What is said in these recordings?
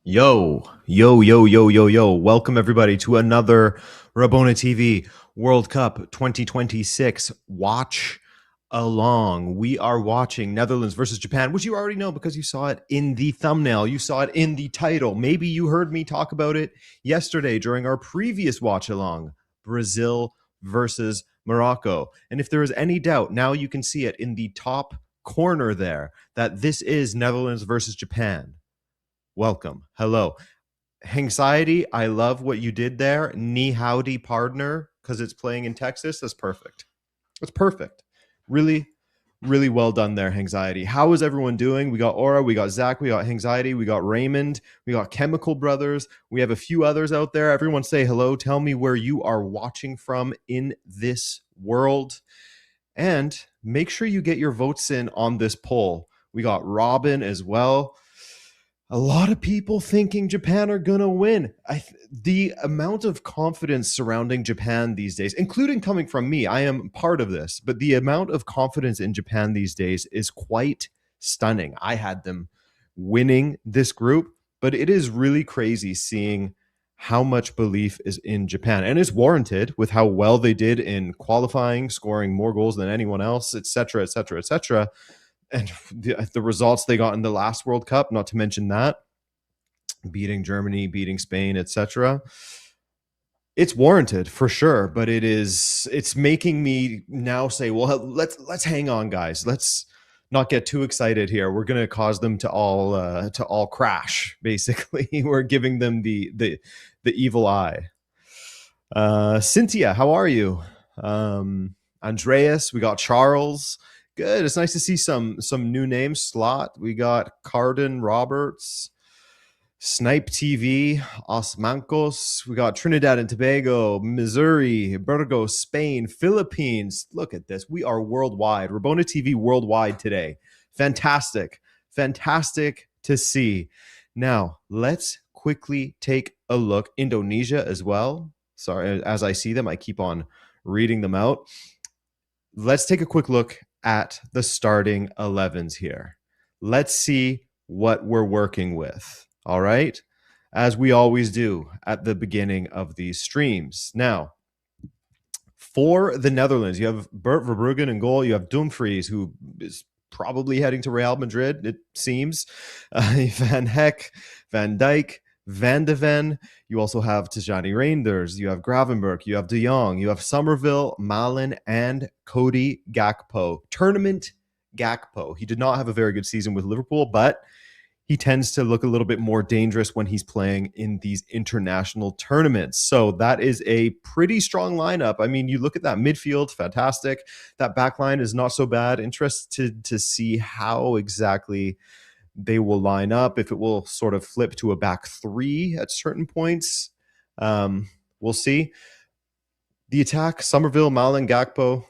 Yo, yo, yo, yo, yo, yo. Welcome everybody to another Rabona TV World Cup 2026 watch along. We are watching Netherlands versus Japan, which you already know because you saw it in the thumbnail. You saw it in the title. Maybe you heard me talk about it yesterday during our previous watch along, Brazil versus Morocco. And if there is any doubt, now you can see it in the top corner there that this is Netherlands versus Japan. Welcome. Hello. Anxiety, I love what you did there. Ni howdy partner, because it's playing in Texas. That's perfect. That's perfect. Really, really well done there, Anxiety. How is everyone doing? We got Aura, we got Zach, we got Anxiety, we got Raymond, we got Chemical Brothers. We have a few others out there. Everyone say hello. Tell me where you are watching from in this world. And make sure you get your votes in on this poll. We got Robin as well. A lot of people thinking Japan are going to win. The amount of confidence surrounding Japan these days, including coming from me, I am part of this, but the amount of confidence in Japan these days is quite stunning. I had them winning this group, but it is really crazy seeing how much belief is in Japan. And it's warranted with how well they did in qualifying, scoring more goals than anyone else, etc., etc., etc., and the results they got in the last World Cup, not to mention that, beating Germany, beating Spain, etc. It's warranted for sure, but it's making me now say, well, let's hang on, guys. Let's not get too excited here. We're going to cause them to all crash. Basically, we're giving them the evil eye. Cynthia, how are you? Andreas, we got Charles. Good. It's nice to see some new names. Slot. We got Carden Roberts, Snipe TV, Osmancos. We got Trinidad and Tobago, Missouri, Burgos, Spain, Philippines. Look at this. We are worldwide. Rabona TV worldwide today. Fantastic. Fantastic to see. Now, let's quickly take a look. Indonesia as well. Sorry, as I see them, I keep on reading them out. Let's take a quick look at the starting 11s here. Let's see what we're working with. All right. As we always do at the beginning of these streams. Now, for the Netherlands, you have Bert Verbruggen in goal. You have Dumfries, who is probably heading to Real Madrid, it seems. Van Heck, Van Dijk, Van de Ven. You also have Tijani Reinders. You have Gravenberch. You have De Jong. You have Somerville, Malen, and Cody Gakpo. Tournament Gakpo. He did not have a very good season with Liverpool, but he tends to look a little bit more dangerous when he's playing in these international tournaments. So that is a pretty strong lineup. I mean, you look at that midfield, fantastic. That back line is not so bad. Interested to see how exactly they will line up, if it will sort of flip to a back three at certain points. We'll see. The attack, Somerville, Malen, Gakpo.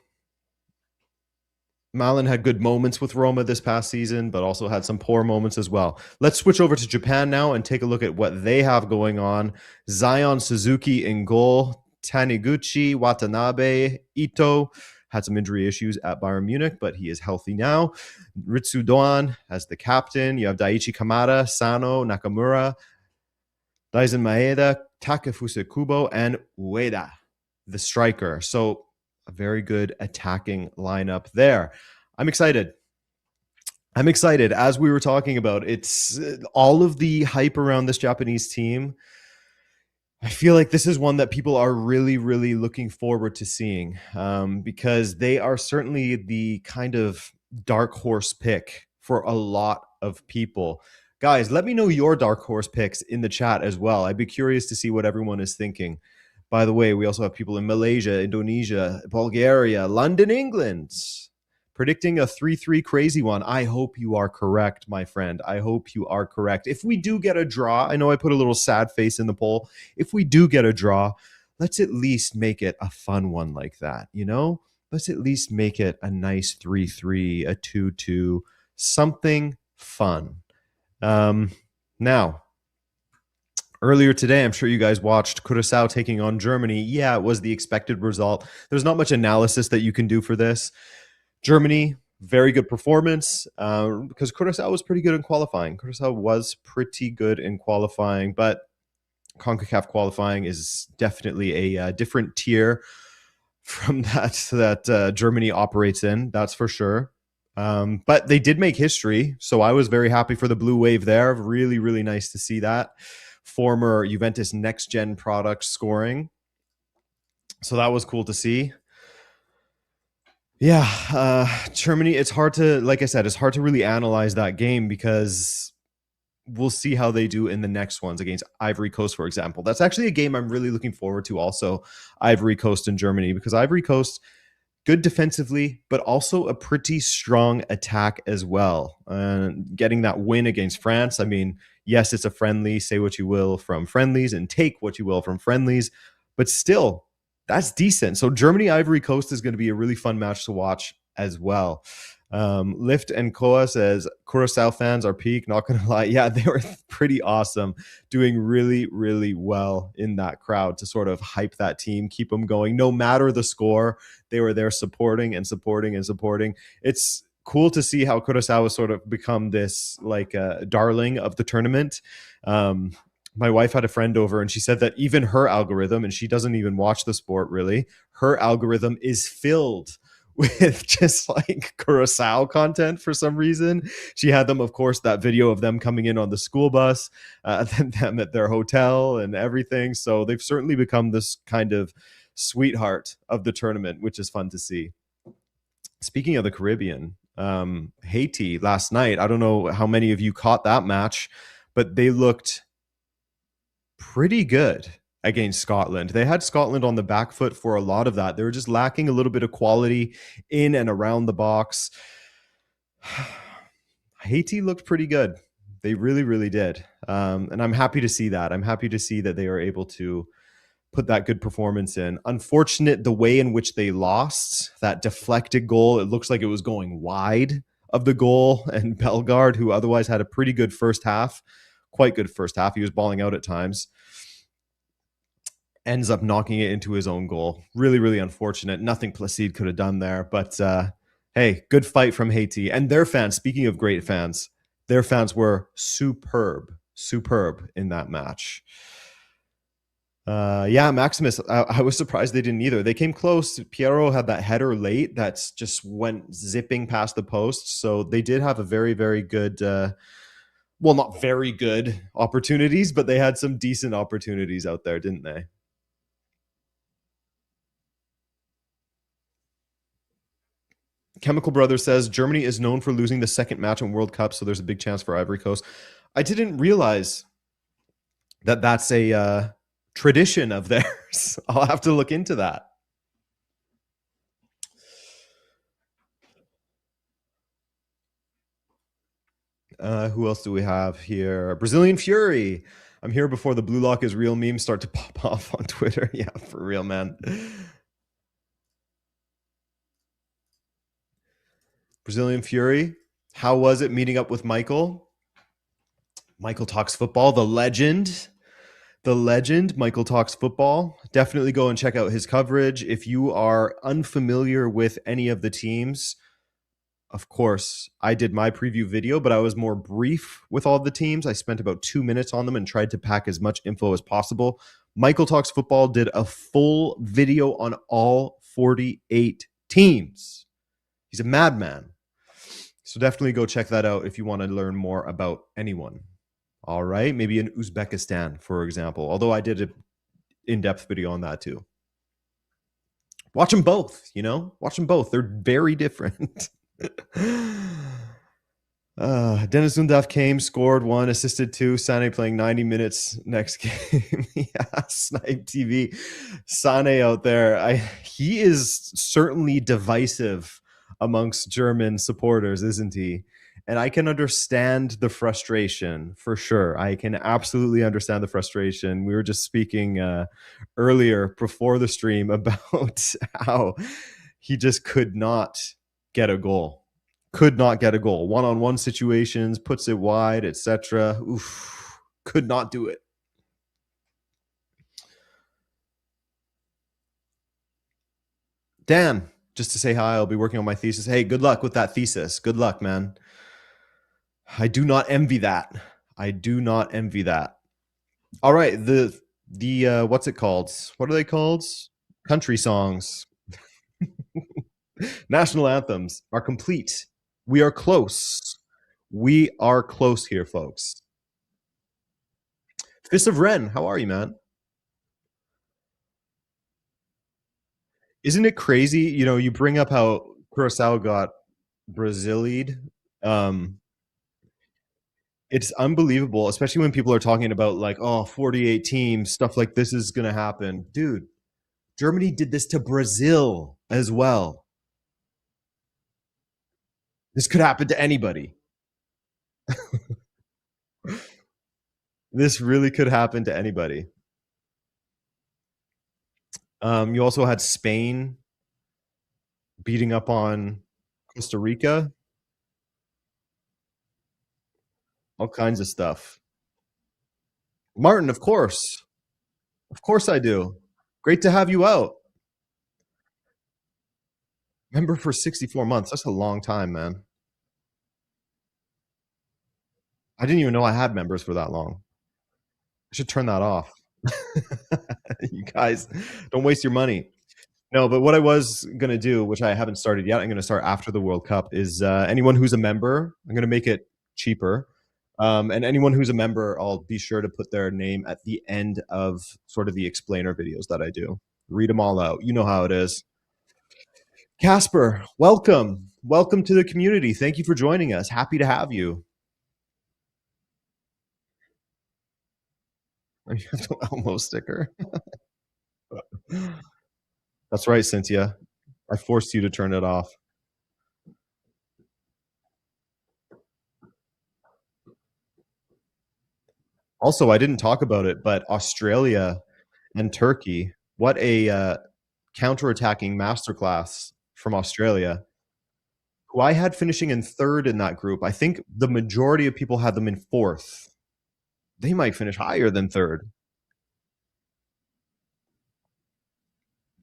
Malen had good moments with Roma this past season, but also had some poor moments as well. Let's switch over to Japan now and take a look at what they have going on. Zion Suzuki in goal. Taniguchi, Watanabe, Ito had some injury issues at Bayern Munich, but he is healthy now. Ritsu Doan as the captain. You have Daichi Kamada, Sano, Nakamura, Daisen Maeda, Takefuse Kubo, and Ueda, the striker. So a very good attacking lineup there. I'm excited. As we were talking about, it's all of the hype around this Japanese team. I feel like this is one that people are really, really looking forward to seeing, because they are certainly the kind of dark horse pick for a lot of people. Guys, let me know your dark horse picks in the chat as well. I'd be curious to see what everyone is thinking. By the way, we also have people in Malaysia, Indonesia, Bulgaria, London, England, predicting a 3-3 crazy one. I hope you are correct, my friend. I hope you are correct. If we do get a draw, I know I put a little sad face in the poll. If we do get a draw, let's at least make it a fun one like that, you know? Let's at least make it a nice 3-3, a 2-2, something fun. Now, earlier today, I'm sure you guys watched Curacao taking on Germany. Yeah, it was the expected result. There's not much analysis that you can do for this. Germany, very good performance because Curacao was pretty good in qualifying. Curacao was pretty good in qualifying, but CONCACAF qualifying is definitely a different tier from that Germany operates in. That's for sure. But they did make history, so I was very happy for the Blue Wave there. Really, really nice to see that. Former Juventus next gen product scoring. So that was cool to see. Yeah, Germany, it's hard to, like I said, it's hard to really analyze that game because we'll see how they do in the next ones against Ivory Coast, for example. That's actually a game I'm really looking forward to also, Ivory Coast and Germany, because Ivory Coast, good defensively, but also a pretty strong attack as well. Getting that win against France, I mean, yes, it's a friendly, say what you will from friendlies and take what you will from friendlies, but still, that's decent. So Germany, Ivory Coast is going to be a really fun match to watch as well. Lift and Koa says Curacao fans are peak. Not gonna lie, yeah, they were pretty awesome, doing really, really well in that crowd to sort of hype that team, keep them going, no matter the score. They were there supporting and supporting and supporting. It's cool to see how Curacao has sort of become this like darling of the tournament. My wife had a friend over and she said that even her algorithm, and she doesn't even watch the sport really, her algorithm is filled with just like Curacao content for some reason. She had them, of course, that video of them coming in on the school bus, then them at their hotel and everything. So they've certainly become this kind of sweetheart of the tournament, which is fun to see. Speaking of the Caribbean, Haiti last night, I don't know how many of you caught that match, but they looked pretty good against Scotland. They had Scotland on the back foot for a lot of that. They were just lacking a little bit of quality in and around the box. Haiti looked pretty good. They really, really did. And I'm happy to see that. I'm happy to see that they are able to put that good performance in. Unfortunate the way in which they lost, that deflected goal. It looks like it was going wide of the goal, and Bellegarde, who otherwise had a pretty good first half, quite good first half. He was balling out at times. Ends up knocking it into his own goal. Really, really unfortunate. Nothing Placide could have done there. But hey, good fight from Haiti. And their fans, speaking of great fans, their fans were superb in that match. Yeah, Maximus, I was surprised they didn't either. They came close. Piero had that header late that just went zipping past the post. So they did have a very, very good, well, not very good opportunities, but they had some decent opportunities out there, didn't they? Chemical Brothers says Germany is known for losing the second match in World Cup, so there's a big chance for Ivory Coast. I didn't realize that that's a tradition of theirs. I'll have to look into that. Who else do we have here? Brazilian Fury. I'm here before the Blue Lock is real memes start to pop off on Twitter. Yeah, for real, man. Brazilian Fury. How was it meeting up with Michael? Michael Talks Football, the legend. The legend, Michael Talks Football. Definitely go and check out his coverage. If you are unfamiliar with any of the teams, of course, I did my preview video, but I was more brief with all the teams. I spent about 2 minutes on them and tried to pack as much info as possible. Michael Talks Football did a full video on all 48 teams. He's a madman. So definitely go check that out if you want to learn more about anyone. All right. Maybe in Uzbekistan, for example. Although I did an in-depth video on that too. Watch them both, Watch them both. They're very different. Dennis Undaf came, scored 1, assisted 2. Sane playing 90 minutes next game. Yeah, Snipe TV. Sane out there. He is certainly divisive amongst German supporters, isn't he? And I can understand the frustration for sure. I can absolutely understand the frustration. We were just speaking earlier before the stream about how he just could not get a goal. Could not get a goal. One-on-one situations, puts it wide, etc. Oof, could not do it. Dan, just to say hi, I'll be working on my thesis. Hey, good luck with that thesis. Good luck, man. I do not envy that. I do not envy that. All right, the what's it called? What are they called? Country songs. National anthems are complete. We are close. We are close here, folks. Fist of Ren, how are you, man? Isn't it crazy? You know, you bring up how Curacao got Brazilied. Um, it's unbelievable, especially when people are talking about like, oh, 48 teams, stuff like this is going to happen. Dude, Germany did this to Brazil as well. This could happen to anybody. This really could happen to anybody. You also had Spain beating up on Costa Rica, all kinds of stuff. Martin, of course. Of course I do. Great to have you out. Member for 64 months. That's a long time, man. I didn't even know I had members for that long. I should turn that off. You guys, don't waste your money. No, but what I was going to do, which I haven't started yet, I'm going to start after the World Cup, is anyone who's a member, I'm going to make it cheaper. And anyone who's a member, I'll be sure to put their name at the end of sort of the explainer videos that I do. Read them all out. You know how it is. Casper, welcome. Welcome to the community. Thank you for joining us. Happy to have you. You have the Elmo sticker. That's right, Cynthia. I forced you to turn it off. Also, I didn't talk about it, but Australia and Turkey, what a counterattacking masterclass from Australia, who I had finishing in third in that group. I think the majority of people had them in fourth. They might finish higher than third.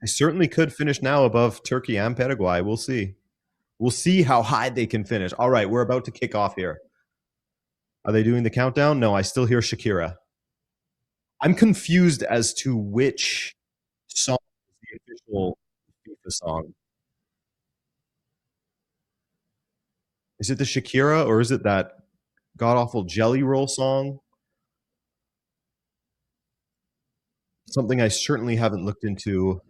They certainly could finish now above Turkey and Paraguay. We'll see. We'll see how high they can finish. All right, we're about to kick off here. Are they doing the countdown? No, I still hear Shakira. I'm confused as to which song is the official FIFA song. Is it the Shakira or is it that god awful Jelly Roll song? Something I certainly haven't looked into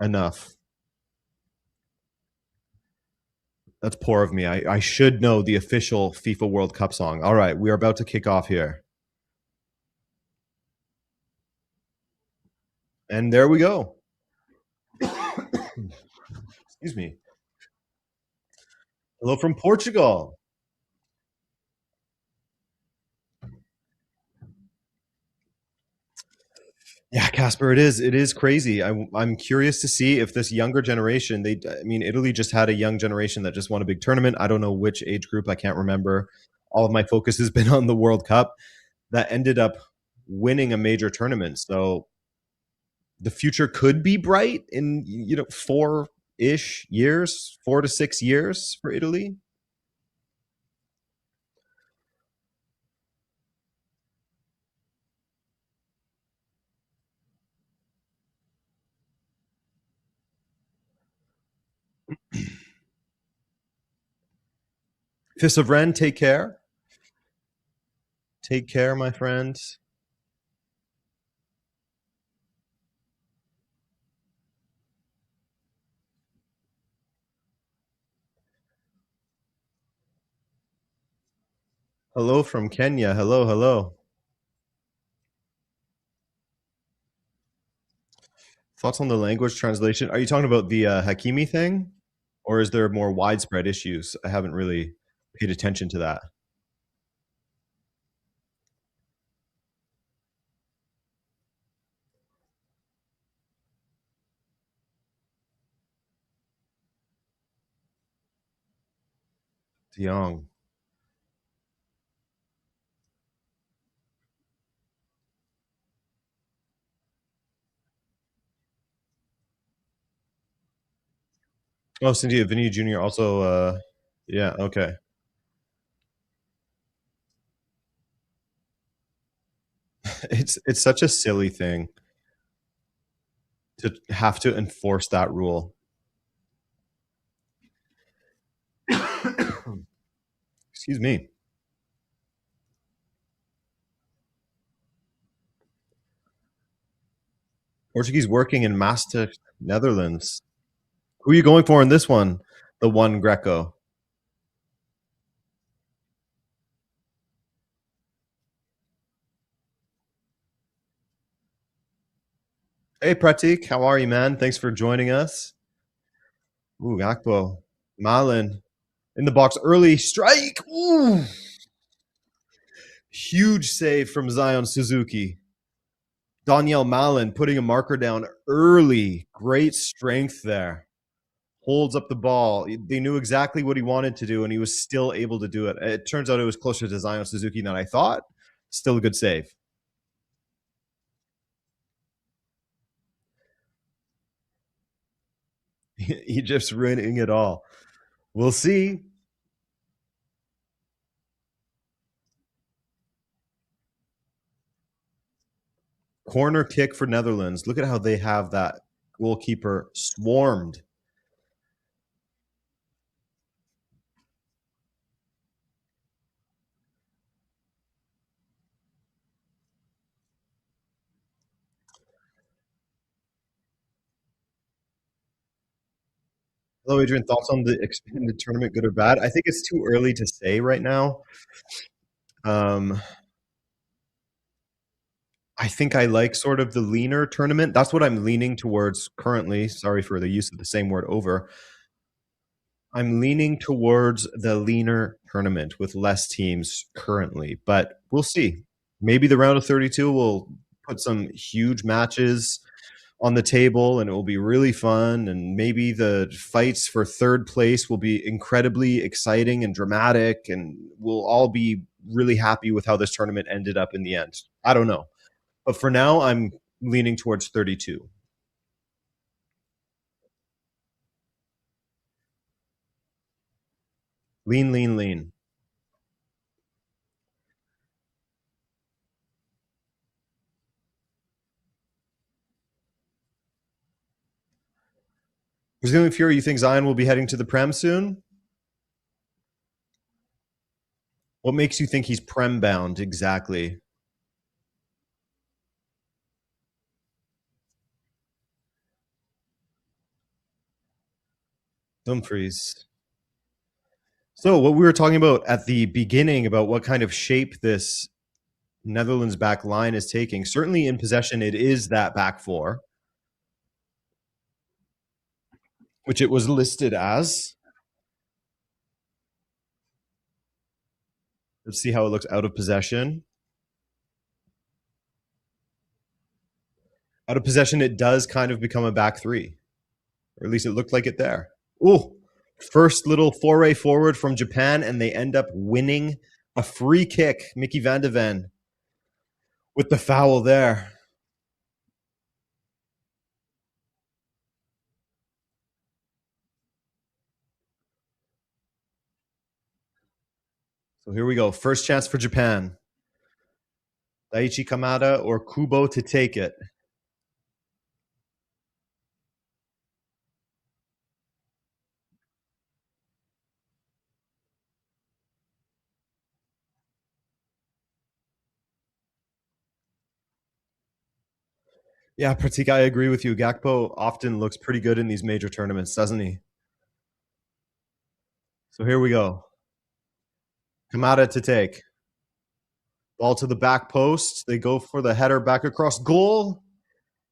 enough. That's poor of me. I should know the official FIFA World Cup song. All right, we are about to kick off here. And there we go. Excuse me. Hello from Portugal. Yeah, Casper, it is. It is crazy. I'm curious to see if this younger generation. I mean, Italy just had a young generation that just won a big tournament. I don't know which age group. I can't remember. All of my focus has been on the World Cup that ended up winning a major tournament. So the future could be bright in 4-ish years, 4 to 6 years for Italy. Fist of Ren, take care. Take care, my friend. Hello from Kenya. Hello, hello. Thoughts on the language translation? Are you talking about the Hakimi thing? Or is there more widespread issues? I haven't really paid attention to that. De Jong. Oh, Cynthia Vinny Jr. also, yeah, okay. It's such a silly thing to have to enforce that rule. Excuse me. Portuguese working in Maastricht, Netherlands. Who are you going for in this one? The one Greco. Hey, Pratik, how are you, man? Thanks for joining us. Ooh, Gakpo. Malin in the box early. Strike. Ooh. Huge save from Zion Suzuki. Daniel Malin putting a marker down early. Great strength there. Holds up the ball. They knew exactly what he wanted to do, and he was still able to do it. It turns out it was closer to Zion Suzuki than I thought. Still a good save. Egypt's ruining it all. We'll see. Corner kick for Netherlands. Look at how they have that goalkeeper swarmed. Hello, Adrian. Thoughts on the expanded tournament, good or bad? I think it's too early to say right now. Um, I think I like sort of the leaner tournament. That's what I'm leaning towards currently. Sorry for the use of the same word over. I'm leaning towards the leaner tournament with less teams currently, but we'll see. Maybe the round of 32 will put some huge matches on the table and it will be really fun. And maybe the fights for third place will be incredibly exciting and dramatic, and we'll all be really happy with how this tournament ended up in the end. I don't know. But for now, I'm leaning towards 32. Lean, lean, lean. Brazilian Fury, you think Zion will be heading to the Prem soon? What makes you think he's Prem bound exactly? Dumfries. So, what we were talking about at the beginning about what kind of shape this Netherlands back line is taking, certainly in possession, it is that back four, which it was listed as. Let's see how it looks out of possession. Out of possession, it does kind of become a back three, or at least it looked like it there. Oh, first little foray forward from Japan, and they end up winning a free kick. Mickey Van de Ven with the foul there. So here we go. First chance for Japan. Daichi Kamada or Kubo to take it. Yeah, Pratik, I agree with you. Gakpo often looks pretty good in these major tournaments, doesn't he? So here we go. Kamada to take. Ball to the back post. They go for the header back across goal.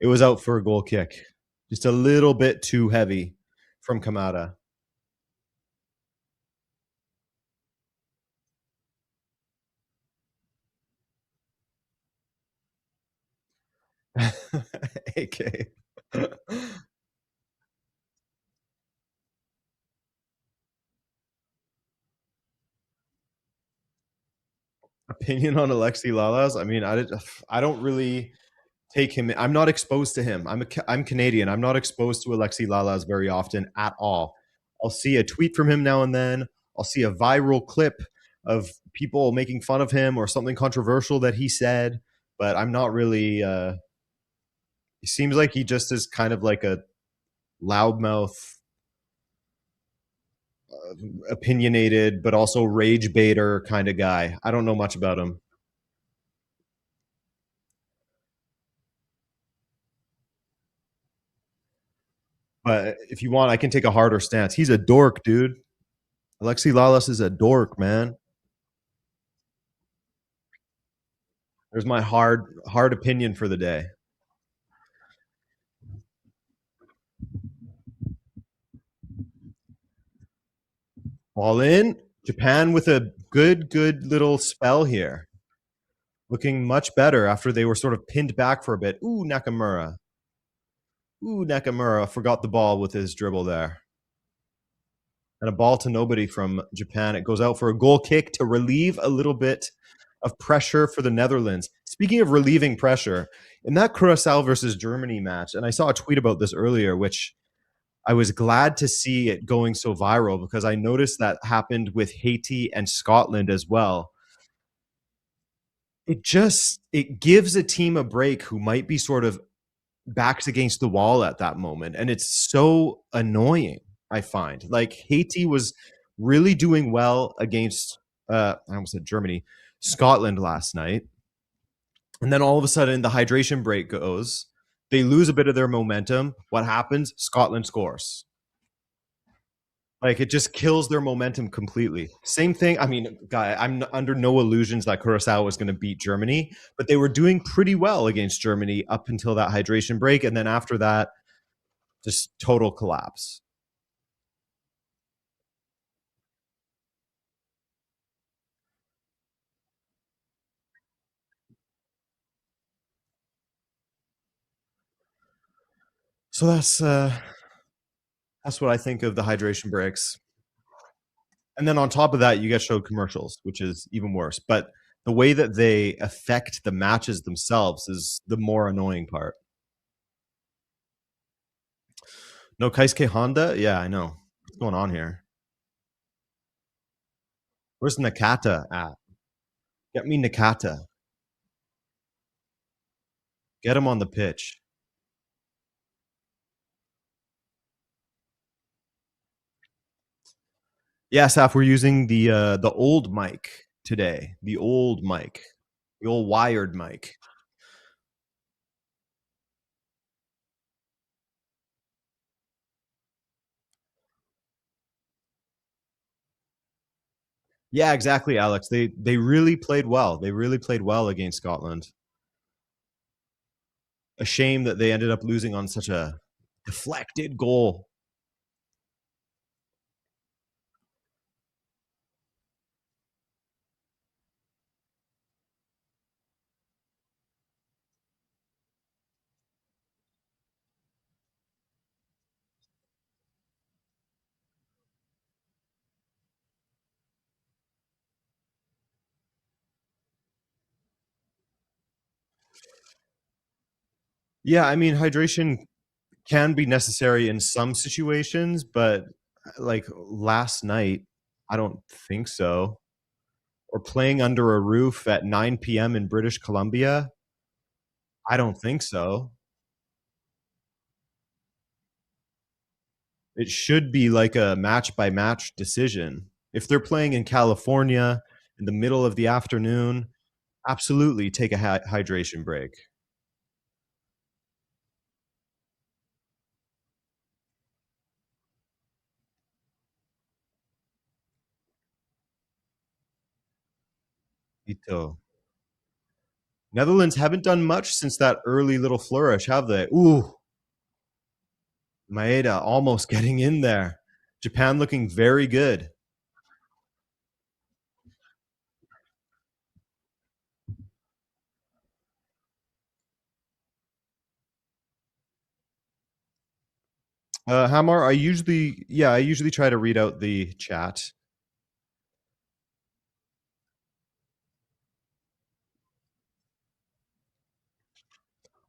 It was out for a goal kick. Just a little bit too heavy from Kamada. AK. Opinion on Alexi Lalas? I mean, I don't really take him. I'm not exposed to him. I'm Canadian. I'm not exposed to Alexi Lalas very often at all. I'll see a tweet from him now and then. I'll see a viral clip of people making fun of him or something controversial that he said, but I'm not really. He seems like he just is kind of like a loudmouth, opinionated, but also rage baiter kind of guy. I don't know much about him. But if you want, I can take a harder stance. He's a dork, dude. Alexi Lalas is a dork, man. There's my hard opinion for the day. All in. Japan with a good little spell here. Looking much better after they were sort of pinned back for a bit. Ooh, Nakamura. Ooh, Nakamura forgot the ball with his dribble there. And a ball to nobody from Japan. It goes out for a goal kick to relieve a little bit of pressure for the Netherlands. Speaking of relieving pressure, in that Curacao versus Germany match, and I saw a tweet about this earlier, which I was glad to see it going so viral because I noticed that happened with Haiti and Scotland as well. It gives a team a break who might be sort of backs against the wall at that moment, and it's so annoying. I find like Haiti was really doing well against I almost said Germany, Scotland last night, and then all of a sudden the hydration break goes. They lose a bit of their momentum. What happens? Scotland scores. Like it just kills their momentum completely. Same thing. I mean, guy, I'm under no illusions that Curacao was going to beat Germany, but they were doing pretty well against Germany up until that hydration break, and then after that, just total collapse. So that's what I think of the hydration breaks. And then on top of that, you get showed commercials, which is even worse. But the way that they affect the matches themselves is the more annoying part. No Kaisuke Honda? Yeah, I know. What's going on here? Where's Nakata at? Get me Nakata. Get him on the pitch. Yeah, Saf, we're using the old mic today. The old mic. The old wired mic. Yeah, exactly, Alex. They really played well. They really played well against Scotland. A shame that they ended up losing on such a deflected goal. Yeah, I mean, hydration can be necessary in some situations, but like last night, I don't think so. Or playing under a roof at 9 p.m. in British Columbia, I don't think so. It should be like a match by match decision. If they're playing in California in the middle of the afternoon, absolutely take a hydration break. Ito. Netherlands haven't done much since that early little flourish, have they? Ooh, Maeda almost getting in there. Japan looking very good. Hamar, I usually try to read out the chat.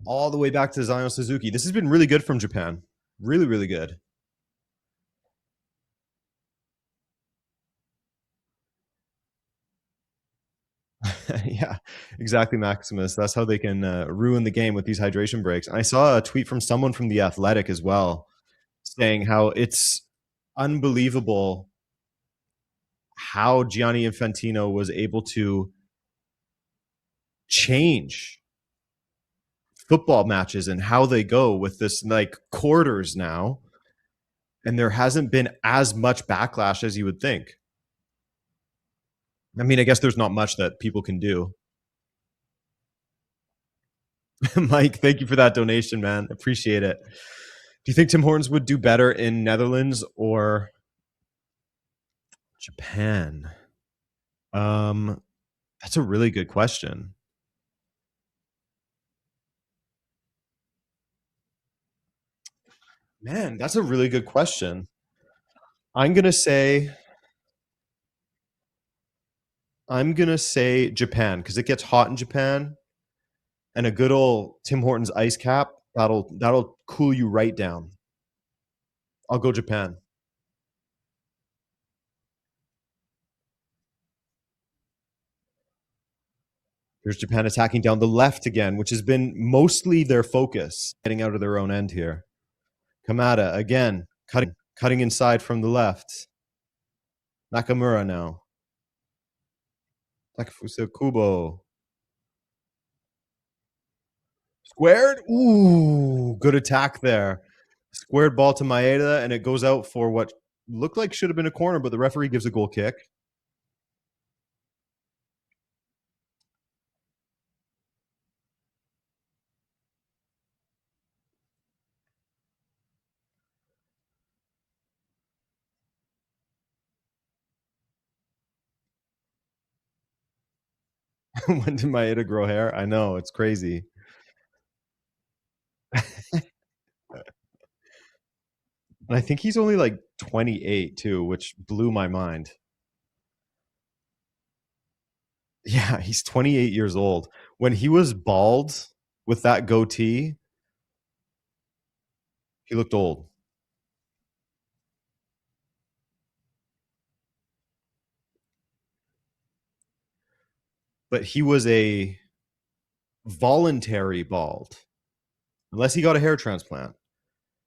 all the way back to Zion Suzuki. This has been really good from Japan. Really, really good. Yeah, exactly, Maximus. That's how they can ruin the game with these hydration breaks. And I saw a tweet from someone from The Athletic as well saying how it's unbelievable how Gianni Infantino was able to change football matches and how they go with this like quarters now. And there hasn't been as much backlash as you would think. I mean, I guess there's not much that people can do. Mike, thank you for that donation, man. Appreciate it. Do you think Tim Hortons would do better in Netherlands or Japan? Um, that's a really good question. Man, that's a really good question. I'm gonna say Japan because it gets hot in Japan, and a good old Tim Hortons ice cap that'll cool you right down. I'll go Japan. Here's Japan attacking down the left again, which has been mostly their focus, getting out of their own end here. Kamada again, cutting inside from the left. Nakamura now. Takefusa Kubo. Squared? Ooh, good attack there. Squared ball to Maeda, and it goes out for what looked like should have been a corner, but the referee gives a goal kick. When did Maeda grow hair? I know, it's crazy. And I think he's only like 28 too, which blew my mind. Yeah, he's 28 years old. When he was bald with that goatee, he looked old. But he was a voluntary bald, unless he got a hair transplant.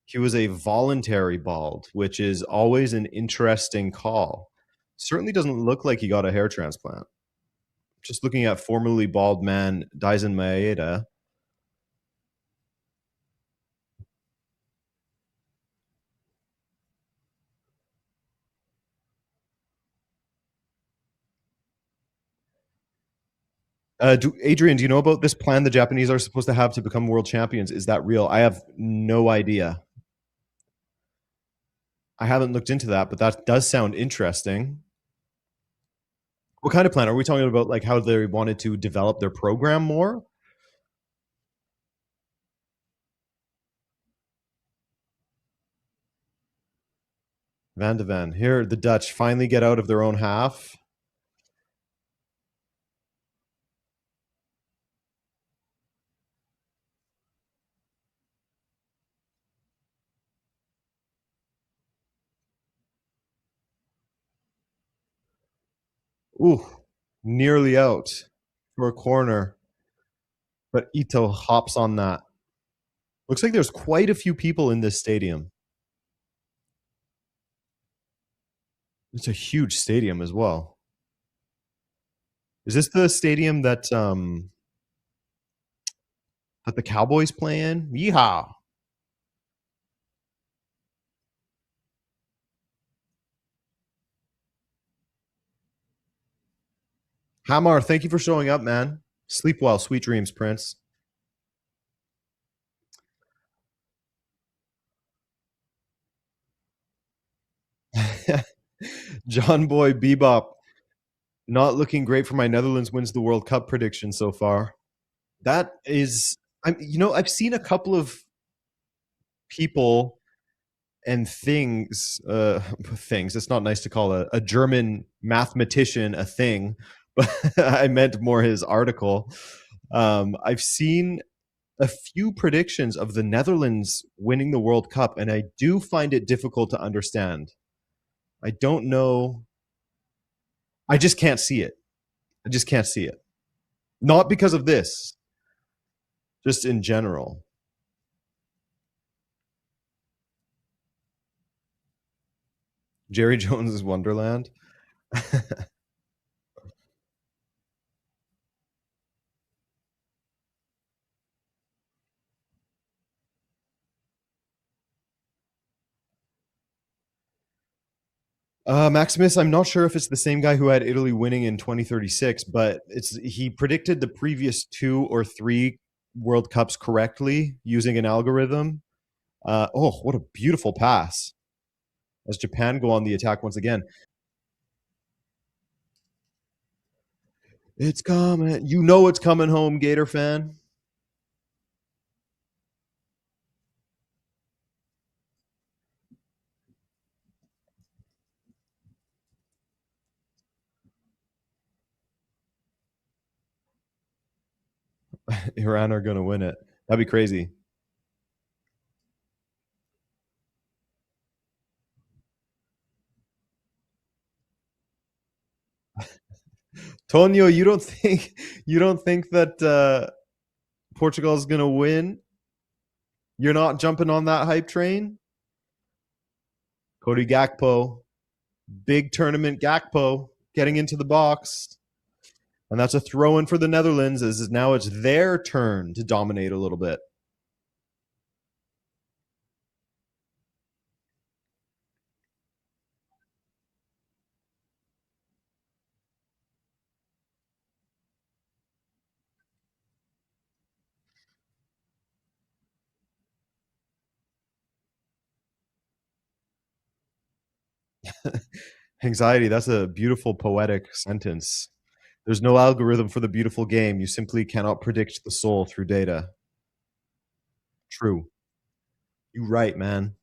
He was a voluntary bald, which is always an interesting call. Certainly doesn't look like he got a hair transplant. Just looking at formerly bald man Daisen Maeda. Adrian, do you know about this plan the Japanese are supposed to have to become world champions? Is that real? I have no idea. I haven't looked into that, but that does sound interesting. What kind of plan? Are we talking about like how they wanted to develop their program more? Van de Ven. Here, the Dutch finally get out of their own half. Ooh, nearly out for a corner. But Ito hops on that. Looks like there's quite a few people in this stadium. It's a huge stadium as well. Is this the stadium that the Cowboys play in? Yeehaw! Hamar, thank you for showing up, man. Sleep well, sweet dreams, Prince. John Boy Bebop, not looking great for my Netherlands wins the World Cup prediction so far. That is, I've seen a couple of people and things, things. It's not nice to call a German mathematician a thing, but I meant more his article. I've seen a few predictions of the Netherlands winning the World Cup, and I do find it difficult to understand. I don't know. I just can't see it. I just can't see it. Not because of this, just in general. Jerry Jones's Wonderland. Maximus, I'm not sure if it's the same guy who had Italy winning in 2036, but he predicted the previous 2 or 3 World Cups correctly using an algorithm. Oh, what a beautiful pass as Japan go on the attack once again. It's coming. You know it's coming home, Gator fan. Iran are going to win it. That'd be crazy. Tonio, you don't think that Portugal is going to win? You're not jumping on that hype train? Cody Gakpo, big tournament Gakpo getting into the box. And that's a throw in for the Netherlands as now it's their turn to dominate a little bit. Anxiety, that's a beautiful poetic sentence. There's no algorithm for the beautiful game. You simply cannot predict the soul through data. True. You right, man.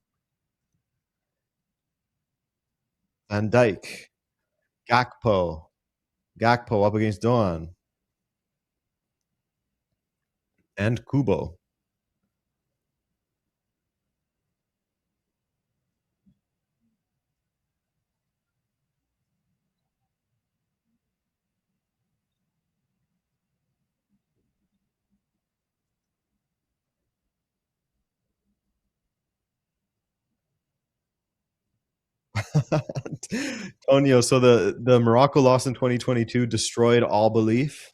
Van Dyke, Gakpo, Gakpo up against Doan, and Kubo. Tonio, so the Morocco loss in 2022 destroyed all belief.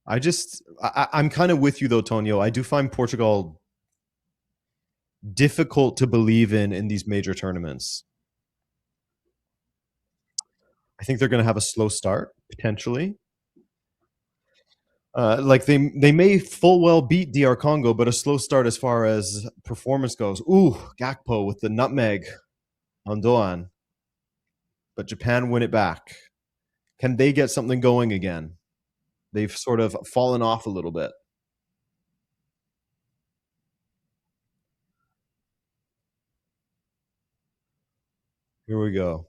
I'm kind of with you though, Tonio. I do find Portugal difficult to believe in these major tournaments. I think they're going to have a slow start potentially. Like they may full well beat DR Congo, but a slow start as far as performance goes. Ooh, Gakpo with the nutmeg on Doan, but Japan win it back. Can they get something going again? They've sort of fallen off a little bit. Here we go.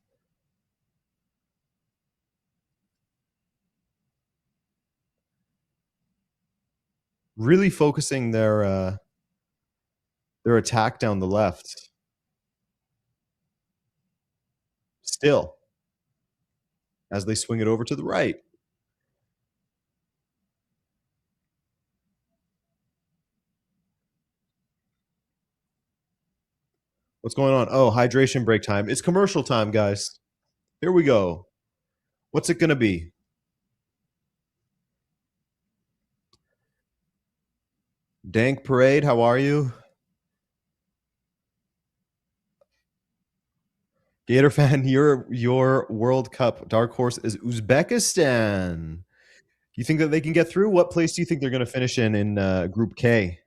Really focusing their attack down the left. Still, as they swing it over to the right. What's going on? Oh, hydration break time. It's commercial time, guys. Here we go. What's it going to be? Dank Parade, how are you? Gator fan, your World Cup dark horse is Uzbekistan. You think that they can get through? What place do you think they're going to finish in Group K?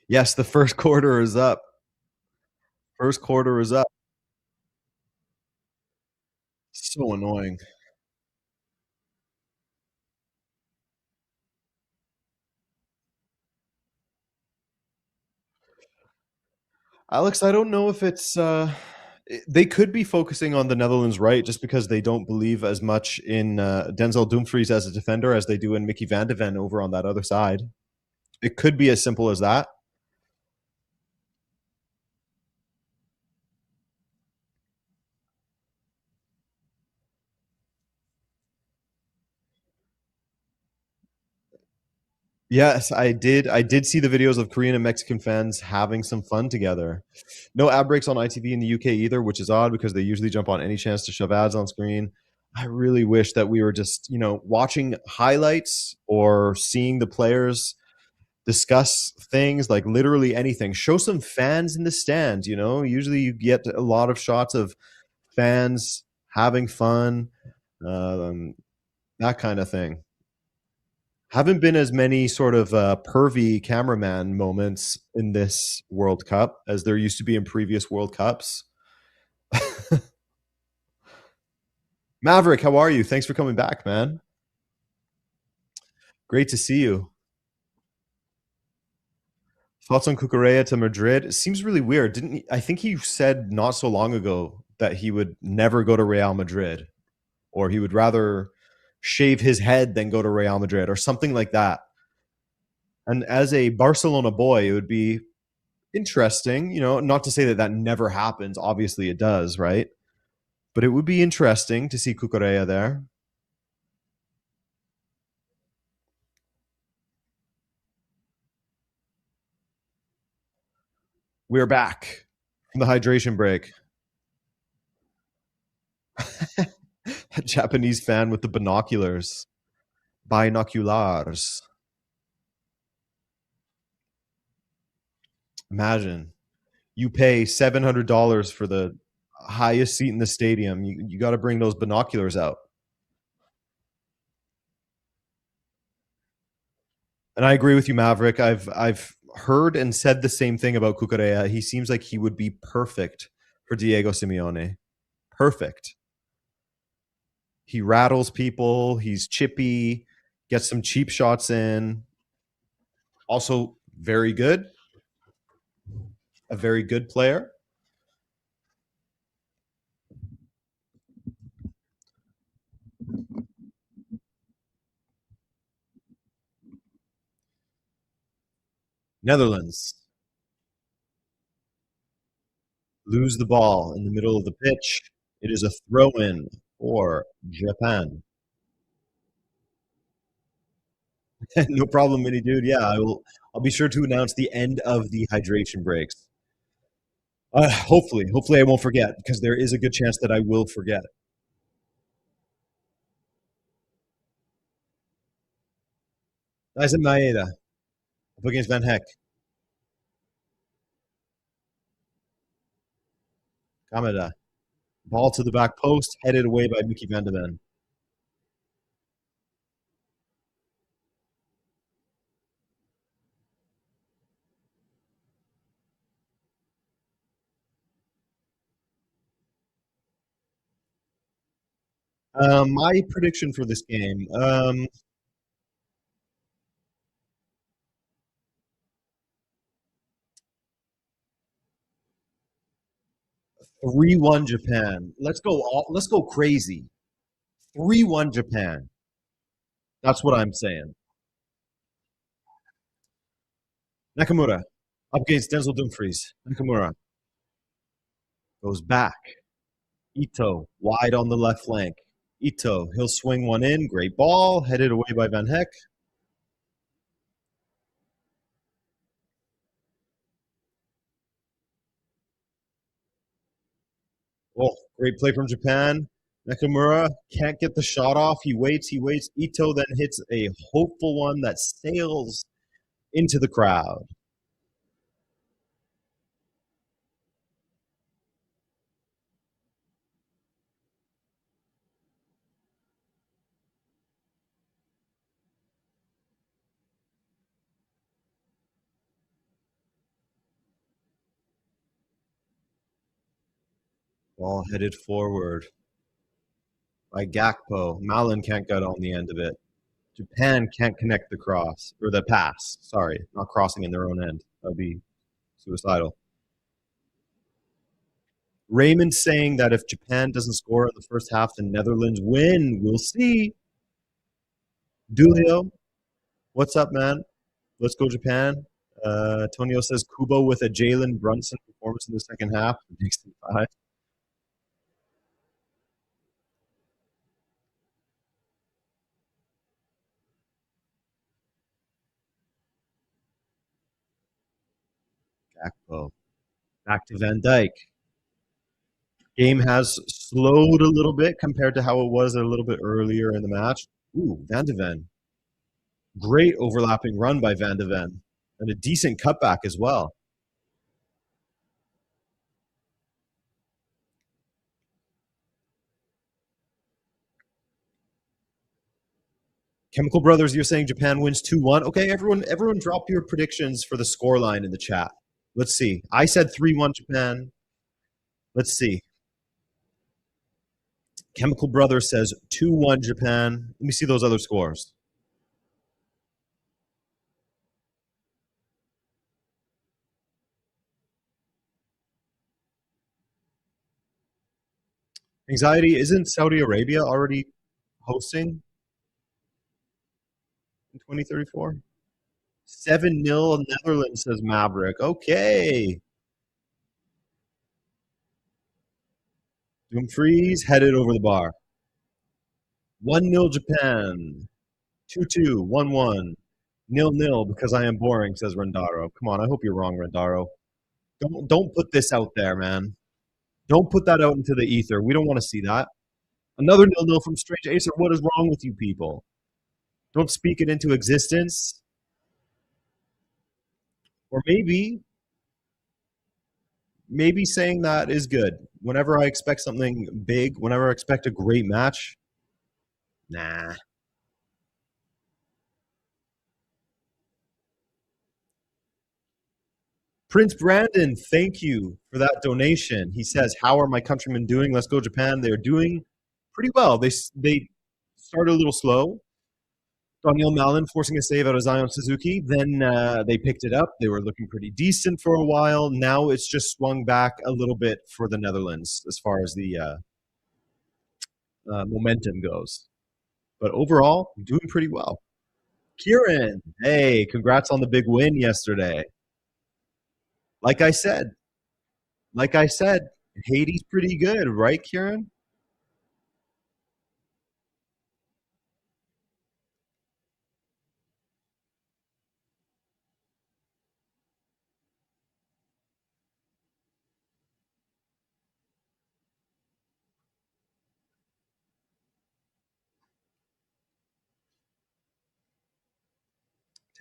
Yes, the first quarter is up. First quarter is up. So annoying. Alex, I don't know if it's they could be focusing on the Netherlands right just because they don't believe as much in Denzel Dumfries as a defender as they do in Mickey Van de Ven over on that other side. It could be as simple as that. Yes, I did. I did see the videos of Korean and Mexican fans having some fun together. No ad breaks on ITV in the UK either, which is odd because they usually jump on any chance to shove ads on screen. I really wish that we were just, watching highlights or seeing the players discuss things like literally anything. Show some fans in the stands, Usually you get a lot of shots of fans having fun, um, that kind of thing. Haven't been as many sort of pervy cameraman moments in this World Cup as there used to be in previous World Cups. Maverick, how are you? Thanks for coming back, man. Great to see you. Thoughts on Cucurella to Madrid? It seems really weird. Didn't he, I think he said not so long ago that he would never go to Real Madrid, or he would rather shave his head than go to Real Madrid or something like that. And as a Barcelona boy, it would be interesting, not to say that that never happens. Obviously, it does, right? But it would be interesting to see Cucurella there. We're back from the hydration break. A Japanese fan with the binoculars. Binoculars. Imagine you pay $700 for the highest seat in the stadium. You got to bring those binoculars out. And I agree with you, Maverick. I've heard and said the same thing about Cucurella. He seems like he would be perfect for Diego Simeone. Perfect. He rattles people. He's chippy. Gets some cheap shots in. Also, very good. A very good player. Netherlands lose the ball in the middle of the pitch. It is a throw in for Japan. No problem, mini dude. Yeah, I will. I'll be sure to announce the end of the hydration breaks. Hopefully, I won't forget because there is a good chance that I will forget. Isaac Maeda up against Van Heck. Kamada. Ball to the back post, headed away by Mickey Van de Ven. My prediction for this game, 3-1 Japan. Let's go crazy. 3-1 Japan. That's what I'm saying. Nakamura up against Denzel Dumfries. Nakamura goes back. Ito wide on the left flank. Ito, he'll swing one in. Great ball. Headed away by Van Heck. Oh, great play from Japan. Nakamura can't get the shot off. He waits. Ito then hits a hopeful one that sails into the crowd. Ball headed forward by Gakpo. Malin can't get on the end of it. Japan can't connect the cross or the pass. Sorry, not crossing in their own end. That would be suicidal. Raymond saying that if Japan doesn't score in the first half, the Netherlands win. We'll see. Dulio, what's up, man? Let's go Japan. Tonio says Kubo with a Jalen Brunson performance in the second half. 65. Gakpo. Back to Van Dyke. Game has slowed a little bit compared to how it was a little bit earlier in the match. Ooh, Van de Ven. Great overlapping run by Van de Ven. And a decent cutback as well. Chemical Brothers, you're saying Japan wins 2-1. Okay, everyone drop your predictions for the scoreline in the chat. Let's see. I said 3-1 Japan. Let's see. Chemical Brother says 2-1 Japan. Let me see those other scores. Anxiety, isn't Saudi Arabia already hosting in 2034? 7-0 Netherlands, says Maverick. Okay. Dumfries headed over the bar. 1-0 Japan. 2-2, 1-1. 0-0 because I am boring, says Rendaro. Come on, I hope you're wrong, Rendaro. Don't put this out there, man. Don't put that out into the ether. We don't want to see that. Another 0-0 from Strange Acer. What is wrong with you people? Don't speak it into existence. Or maybe saying that is good. Whenever I expect something big, whenever I expect a great match, nah. Prince Brandon, thank you for that donation. He says, "How are my countrymen doing? Let's go Japan. They're doing pretty well. They started a little slow. Daniel Malin forcing a save out of Zion Suzuki. Then they picked it up. They were looking pretty decent for a while. Now it's just swung back a little bit for the Netherlands as far as the momentum goes. But overall, doing pretty well. Kieran, hey, congrats on the big win yesterday. Like I said, Haiti's pretty good, right, Kieran?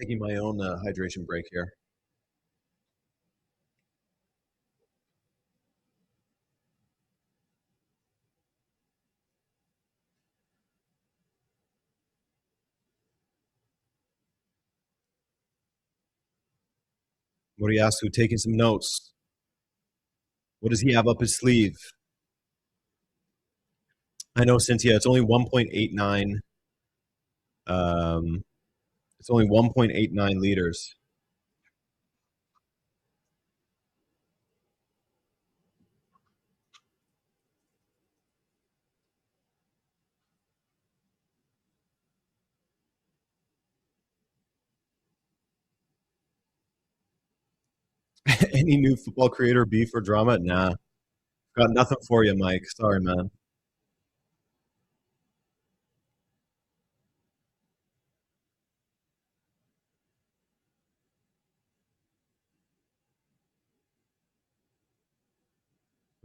Taking my own hydration break here. Moriyasu taking some notes. What does he have up his sleeve? I know, Cynthia, it's only 1.89. It's only 1.89 liters. Any new football creator beef or drama? Nah. Got nothing for you, Mike. Sorry, man.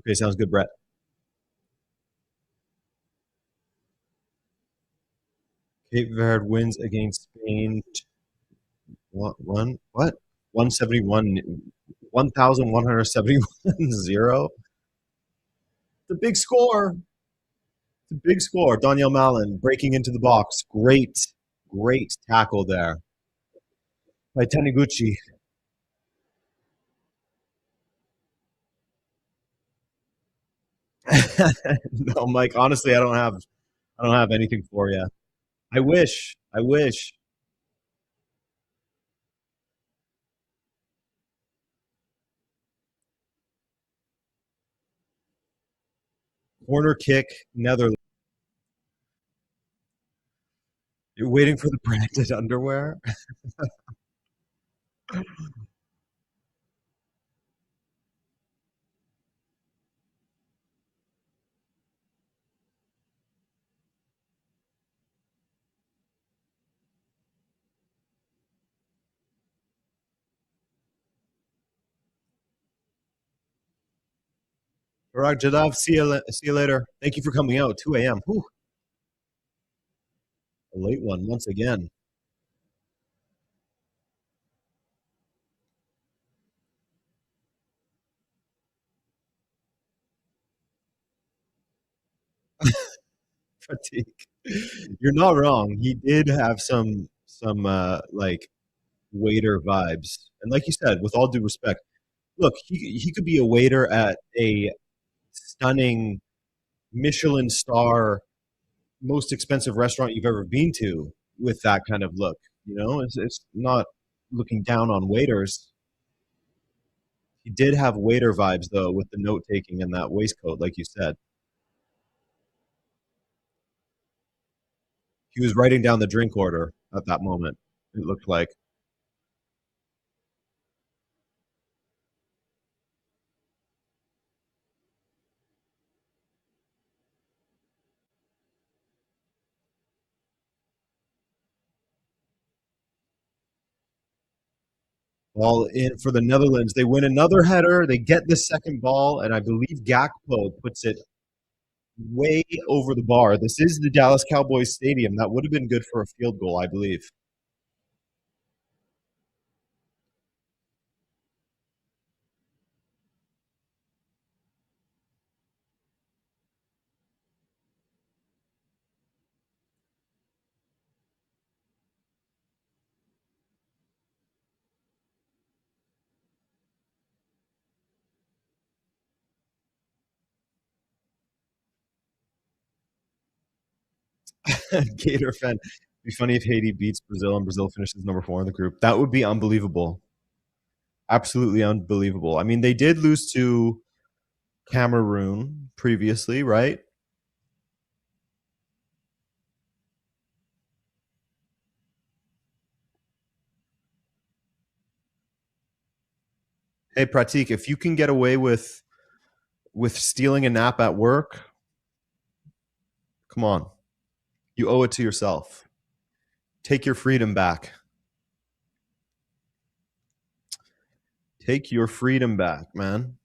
Okay, sounds good, Brett. Cape Verde wins against Spain. What? 171. 1,171 0. It's a big score. It's a big score. Daniel Malin breaking into the box. Great tackle there by Taniguchi. No, Mike. Honestly, I don't have anything for you. I wish. I wish. Corner kick, Netherlands. You're waiting for the branded underwear? All right, Jadav, see you later. Thank you for coming out. 2 a.m. Whew, a late one once again. Fatigue. You're not wrong. He did have some like waiter vibes. And like you said, with all due respect, look, he could be a waiter at a stunning Michelin star, most expensive restaurant you've ever been to with that kind of look. You know, it's not looking down on waiters. He did have waiter vibes though, with the note taking and that waistcoat, like you said. He was writing down the drink order at that moment. It looked like. Ball in for the Netherlands. They win another header. They get the second ball, and I believe Gakpo puts it way over the bar. This is the Dallas Cowboys Stadium. That would have been good for a field goal, I believe. Gator fan. It'd be funny if Haiti beats Brazil and Brazil finishes number 4 in the group. That would be unbelievable. Absolutely unbelievable. I mean, they did lose to Cameroon previously, right? Hey, Pratik, if you can get away with stealing a nap at work, come on. You owe it to yourself. Take your freedom back. Take your freedom back, man.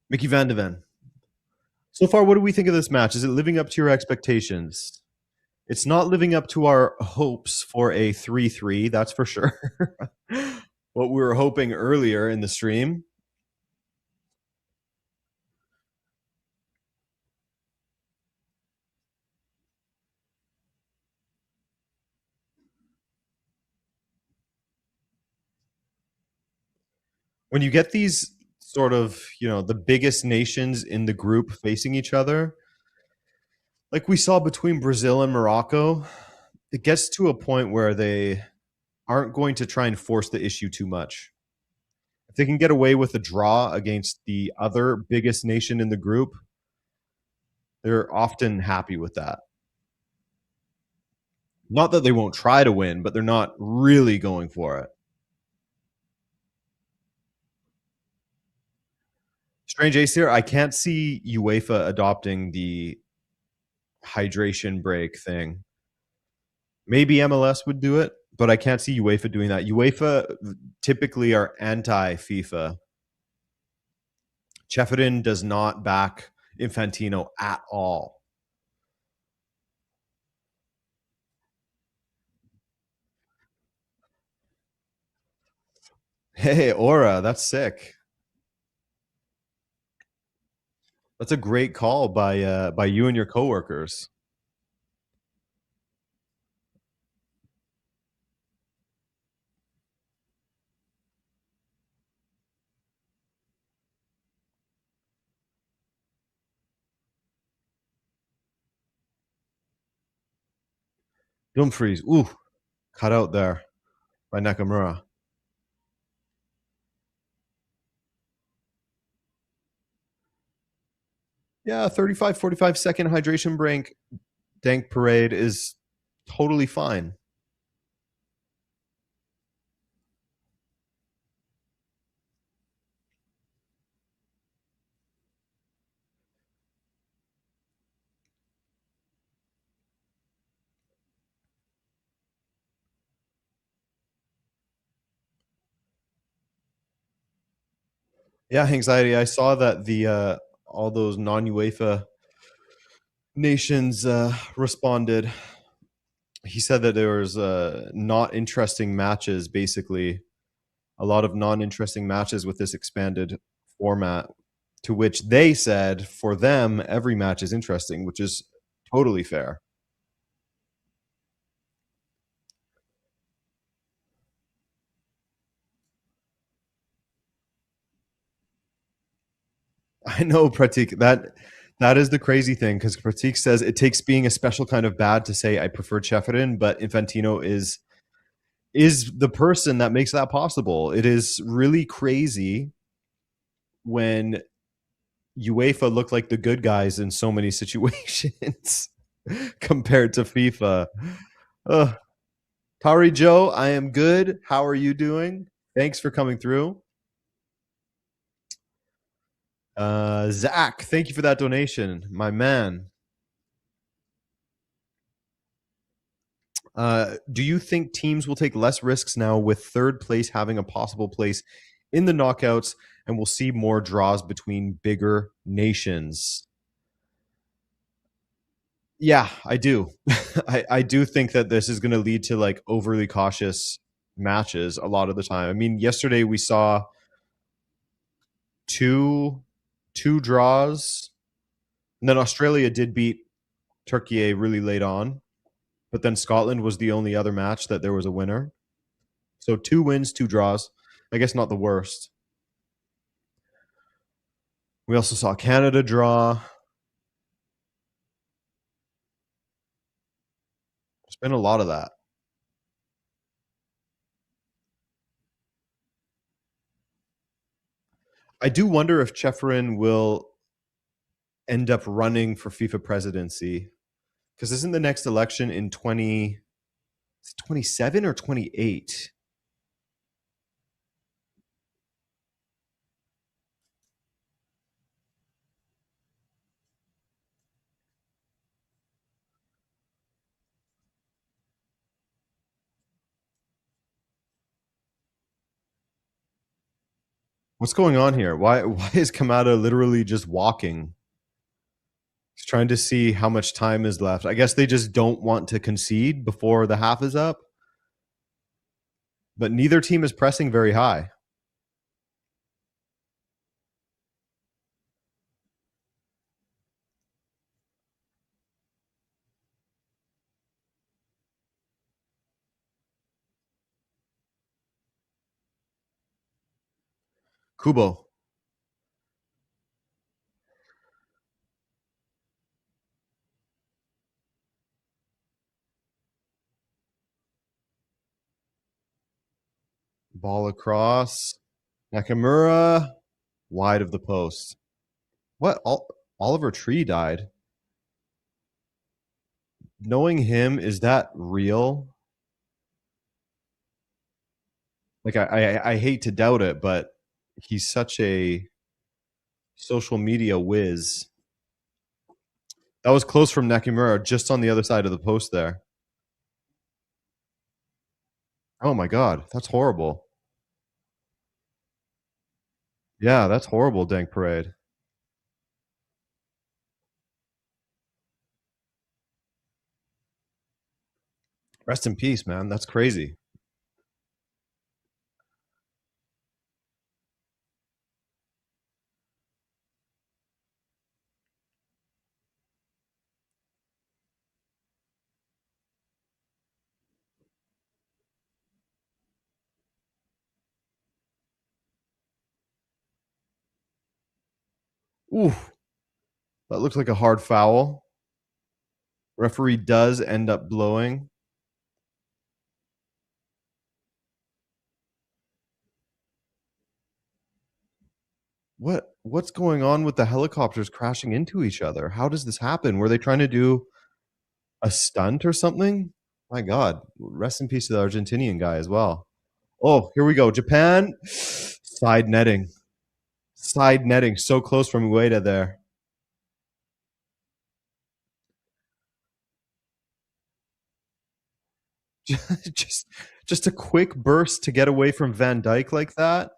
Mickey Van de Ven. So far, what do we think of this match? Is it living up to your expectations? It's not living up to our hopes for a 3-3, that's for sure. What we were hoping earlier in the stream. When you get these sort of, the biggest nations in the group facing each other, like we saw between Brazil and Morocco, it gets to a point where they aren't going to try and force the issue too much. If they can get away with a draw against the other biggest nation in the group, they're often happy with that. Not that they won't try to win, but they're not really going for it. Strange Ace here. I can't see UEFA adopting the hydration break thing. Maybe MLS would do it, but I can't see UEFA doing that. UEFA typically are anti FIFA. Cheferin does not back Infantino at all. Hey, Aura, that's sick. That's a great call by you and your coworkers. Dumfries. Ooh, cut out there by Nakamura. Yeah, 35, 45-second hydration break. Dank Parade is totally fine. Yeah, anxiety. I saw that the all those non-UEFA nations responded. He said that there was not interesting matches, basically a lot of non-interesting matches with this expanded format. To which they said, for them, every match is interesting, which is totally fair. I know Pratik. That is the crazy thing because Pratik says it takes being a special kind of bad to say I prefer Cheferin, but Infantino is the person that makes that possible. It is really crazy when UEFA look like the good guys in so many situations compared to FIFA. Ugh. Tari Joe, I am good. How are you doing? Thanks for coming through. Zach, thank you for that donation, my man. Do you think teams will take less risks now with third place having a possible place in the knockouts and we'll see more draws between bigger nations? Yeah, I do. I do think that this is going to lead to like overly cautious matches a lot of the time. I mean, yesterday we saw two two draws, and then Australia did beat Turkey really late on, but then Scotland was the only other match that there was a winner. So 2 wins, 2 draws. I guess not the worst. We also saw Canada draw. There's been a lot of that. I do wonder if Cheferin will end up running for FIFA presidency because isn't the next election in 27 or 28? What's going on here? Why is Kamada literally just walking? He's trying to see how much time is left. I guess they just don't want to concede before the half is up. But neither team is pressing very high. Kubo. Ball across. Nakamura. Wide of the post. What? Oliver Tree died. Knowing him, is that real? Like I hate to doubt it, but he's such a social media whiz. That was close from Nakamura, just on the other side of the post there. Oh my god, that's horrible. Yeah, that's horrible, Dank Parade. Rest in peace, man. That's crazy. Ooh, that looks like a hard foul. Referee does end up blowing. what's going on with the helicopters crashing into each other? How does this happen? Were they trying to do a stunt or something? My god, rest in peace to the Argentinian guy as well. Oh, here we go. Japan side netting. Side netting so close from Ueda there. just just a quick burst to get away from Van Dyke like that.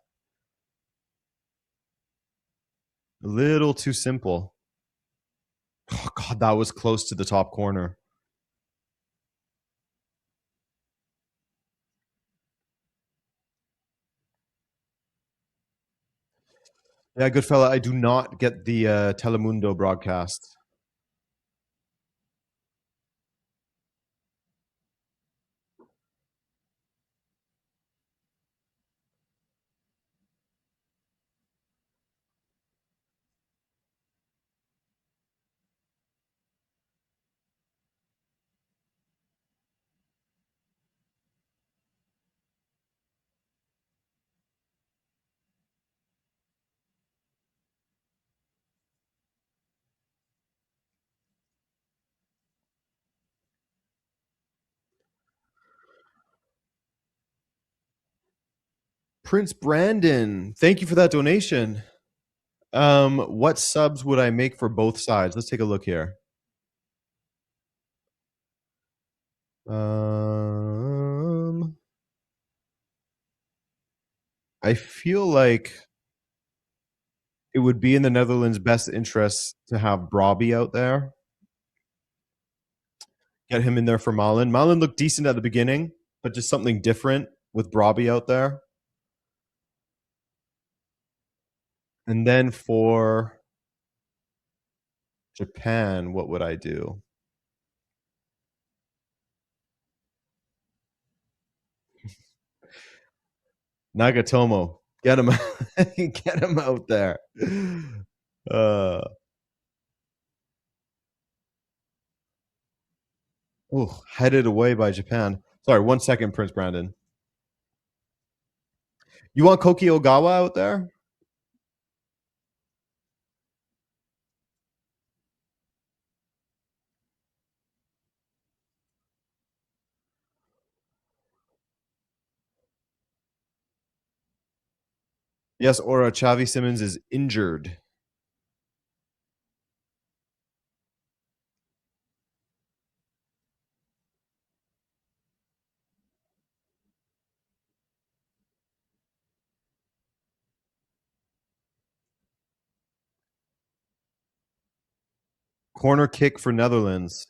A little too simple. Oh god, that was close to the top corner. Yeah, good fella. I do not get the Telemundo broadcast. Prince Brandon, thank you for that donation. What subs would I make for both sides? Let's take a look here. I feel like it would be in the Netherlands' best interest to have Brobby out there. Get him in there for Malin. Malin looked decent at the beginning, but just something different with Brobby out there. And then for Japan, what would I do? Nagatomo. Get him get him out there. Uh oh, headed away by Japan. Sorry, 1 second, Prince Brandon. You want Koki Ogawa out there? Yes, or Chavi Simmons is injured. Corner kick for Netherlands.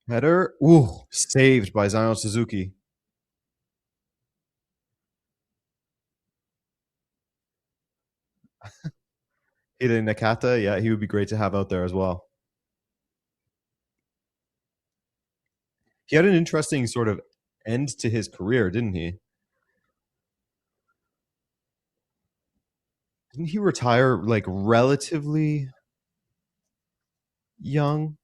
Header. Ooh, saved by Zion Suzuki. Hide Nakata, yeah, he would be great to have out there as well. He had an interesting sort of end to his career, didn't he? Didn't he retire like relatively young?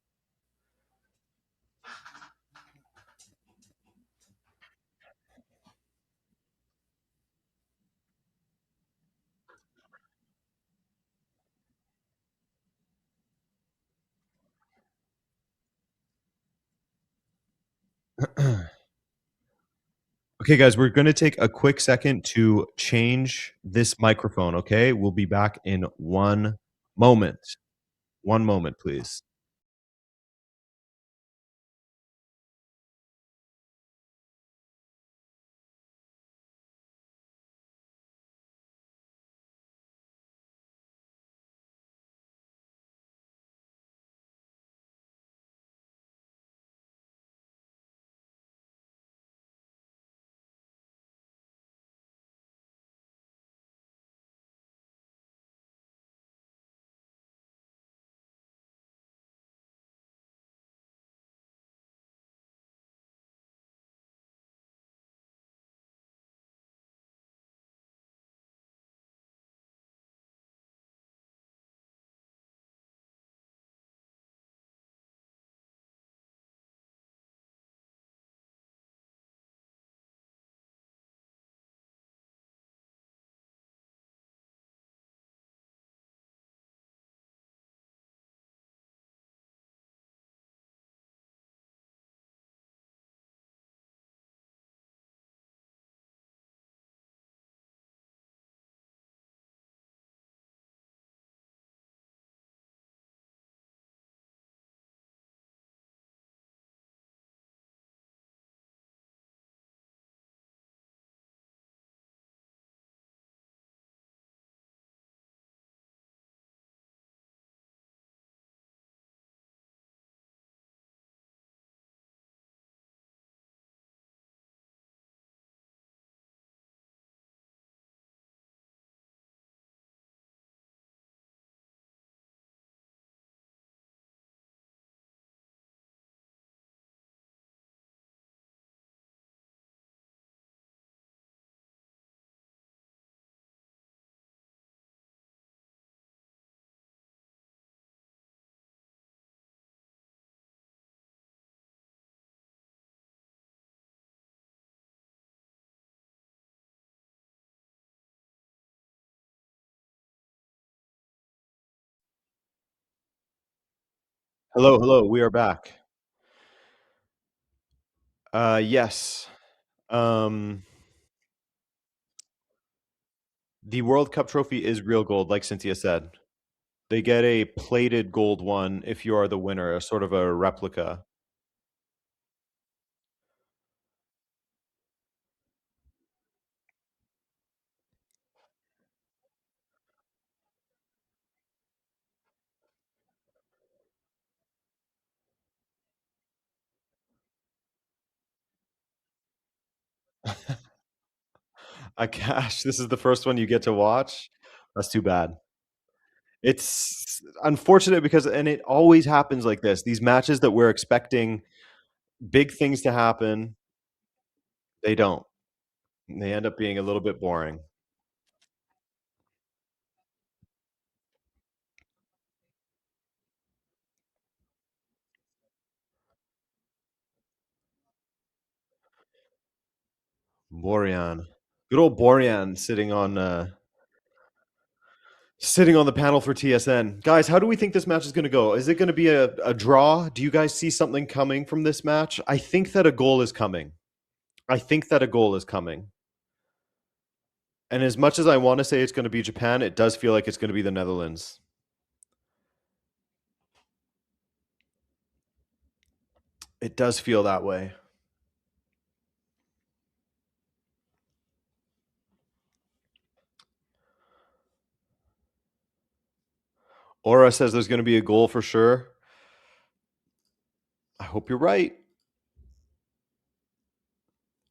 Okay, guys, we're going to take a quick second to change this microphone, okay? We'll be back in 1 moment. 1 moment, please. Hello, hello. We are back. Yes. Um, the World Cup trophy is real gold, like Cynthia said. They get a plated gold one if you are the winner, a sort of a replica. Gosh, this is the first one you get to watch. That's too bad. It's unfortunate because, and it always happens like this. These matches that we're expecting big things to happen, they don't. They end up being a little bit boring. Borjan. Good old Borjan sitting on the panel for TSN. Guys, how do we think this match is going to go? Is it going to be a draw? Do you guys see something coming from this match? I think that a goal is coming. I think that a goal is coming. And as much as I want to say it's going to be Japan, it does feel like it's going to be the Netherlands. It does feel that way. Aura says there's going to be a goal for sure. I hope you're right.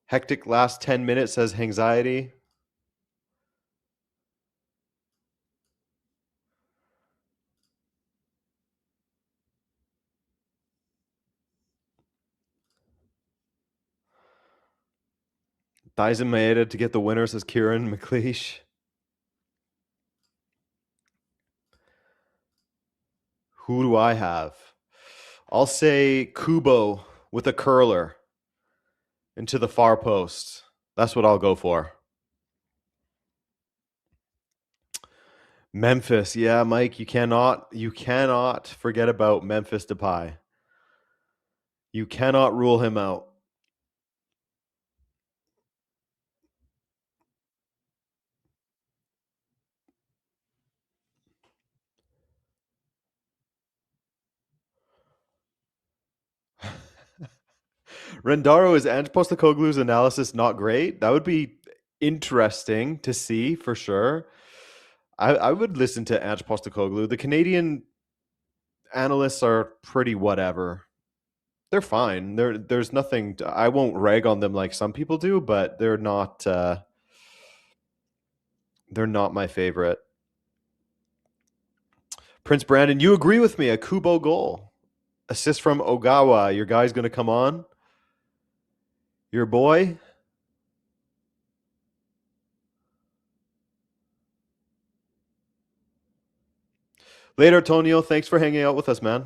Hectic last 10 minutes says anxiety. Dyson Maeda to get the winner, says Kieran McLeish. Who do I have? I'll say Kubo with a curler into the far post. That's what I'll go for. Memphis, yeah, Mike, you cannot forget about Memphis Depay. You cannot rule him out. Rendaro, is Ange Postecoglou's analysis not great? That would be interesting to see for sure. I would listen to Ange Postecoglou. The Canadian analysts are pretty whatever. They're fine. There's nothing. I won't rag on them like some people do, but they're not. They're not my favorite. Prince Brandon, you agree with me? A Kubo goal, assist from Ogawa. Your guy's going to come on. Your boy. Later, Tonio. Thanks for hanging out with us, man.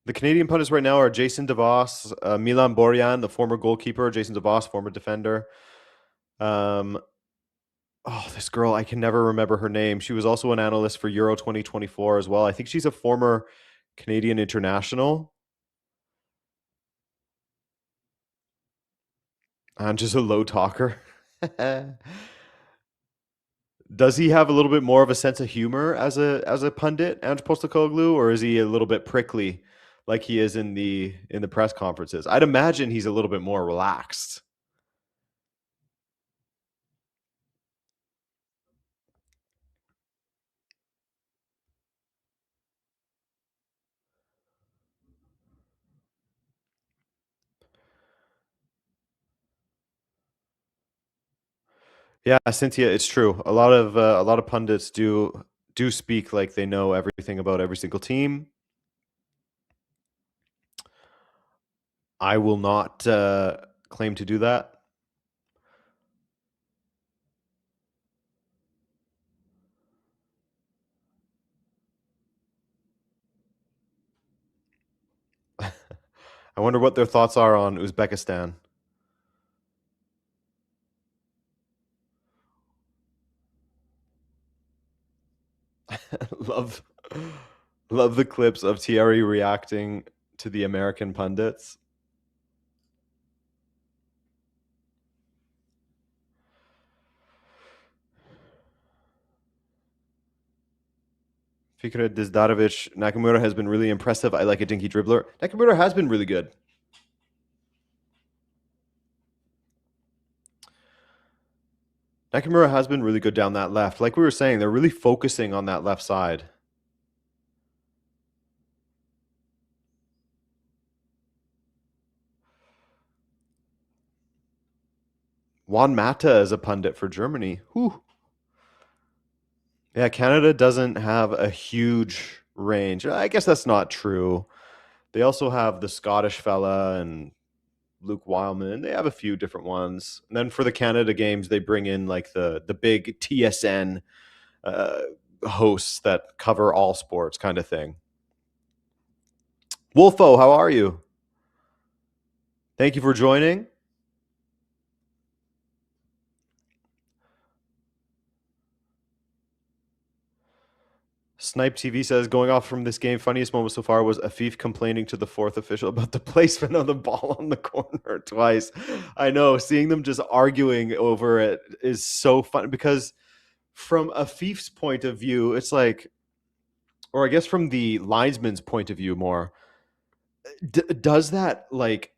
The Canadian pundits right now are Jason DeVos, Milan Borjan, the former goalkeeper, Jason DeVos, former defender. This girl, I can never remember her name. She was also an analyst for Euro 2024 as well. I think she's a former Canadian international. I'm just a low talker. Does he have a little bit more of a sense of humor as a pundit, Ange Postecoglou, or is he a little bit prickly like he is in the press conferences? I'd imagine he's a little bit more relaxed. Yeah, Cynthia, it's true. A lot of pundits do speak like they know everything about every single team. I will not claim to do that. I wonder what their thoughts are on Uzbekistan. love the clips of Thierry reacting to the American pundits. Fikret Dizdarovic, Nakamura has been really impressive. I like a dinky dribbler. Nakamura has been really good. Nakamura has been really good down that left. Like we were saying, they're really focusing on that left side. Juan Mata is a pundit for Germany. Whew. Yeah, Canada doesn't have a huge range. I guess that's not true. They also have the Scottish fella and Luke Wildman. They have a few different ones. And then for the Canada games, they bring in like the big TSN hosts that cover all sports kind of thing. Wolfo, how are you? Thank you for joining. Snipe TV says, going off from this game, funniest moment so far was Afif complaining to the fourth official about the placement of the ball on the corner twice. I know, seeing them just arguing over it is so fun because from Afif's point of view, it's like, or I guess from the linesman's point of view more, does that like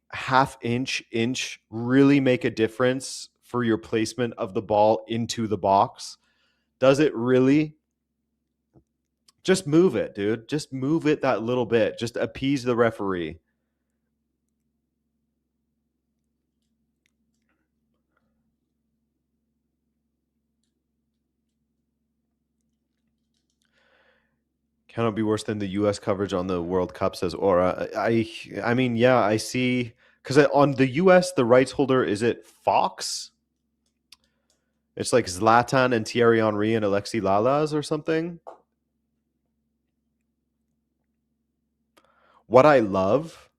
inch really make a difference for your placement of the ball into the box? Does it really? Just move it, dude. Just move it that little bit. Just appease the referee. Cannot be worse than the U.S. coverage on the World Cup, says Aura. I mean, yeah, I see. Because on the U.S., the rights holder, is it Fox? It's like Zlatan and Thierry Henry and Alexi Lalas or something. What I love,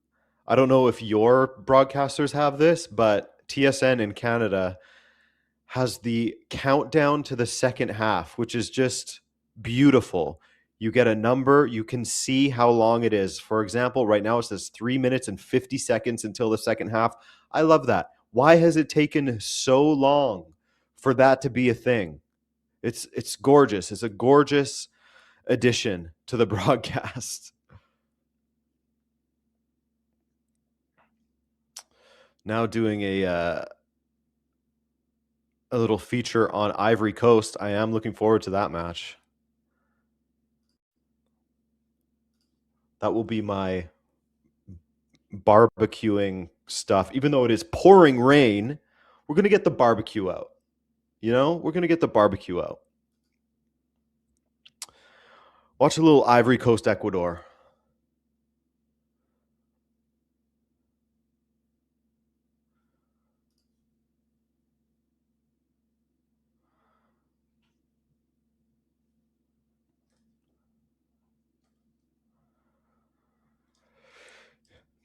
I don't know if your broadcasters have this, but TSN in Canada has the countdown to the second half, which is just beautiful. You get a number, you can see how long it is. For example, right now it says 3 minutes and 50 seconds until the second half. I love that. Why has it taken so long for that to be a thing? It's gorgeous. It's a gorgeous addition to the broadcast. Now doing a little feature on Ivory Coast. I am looking forward to that match. That will be my barbecuing stuff. Even though it is pouring rain, we're going to get the barbecue out. You know, we're going to get the barbecue out. Watch a little Ivory Coast, Ecuador.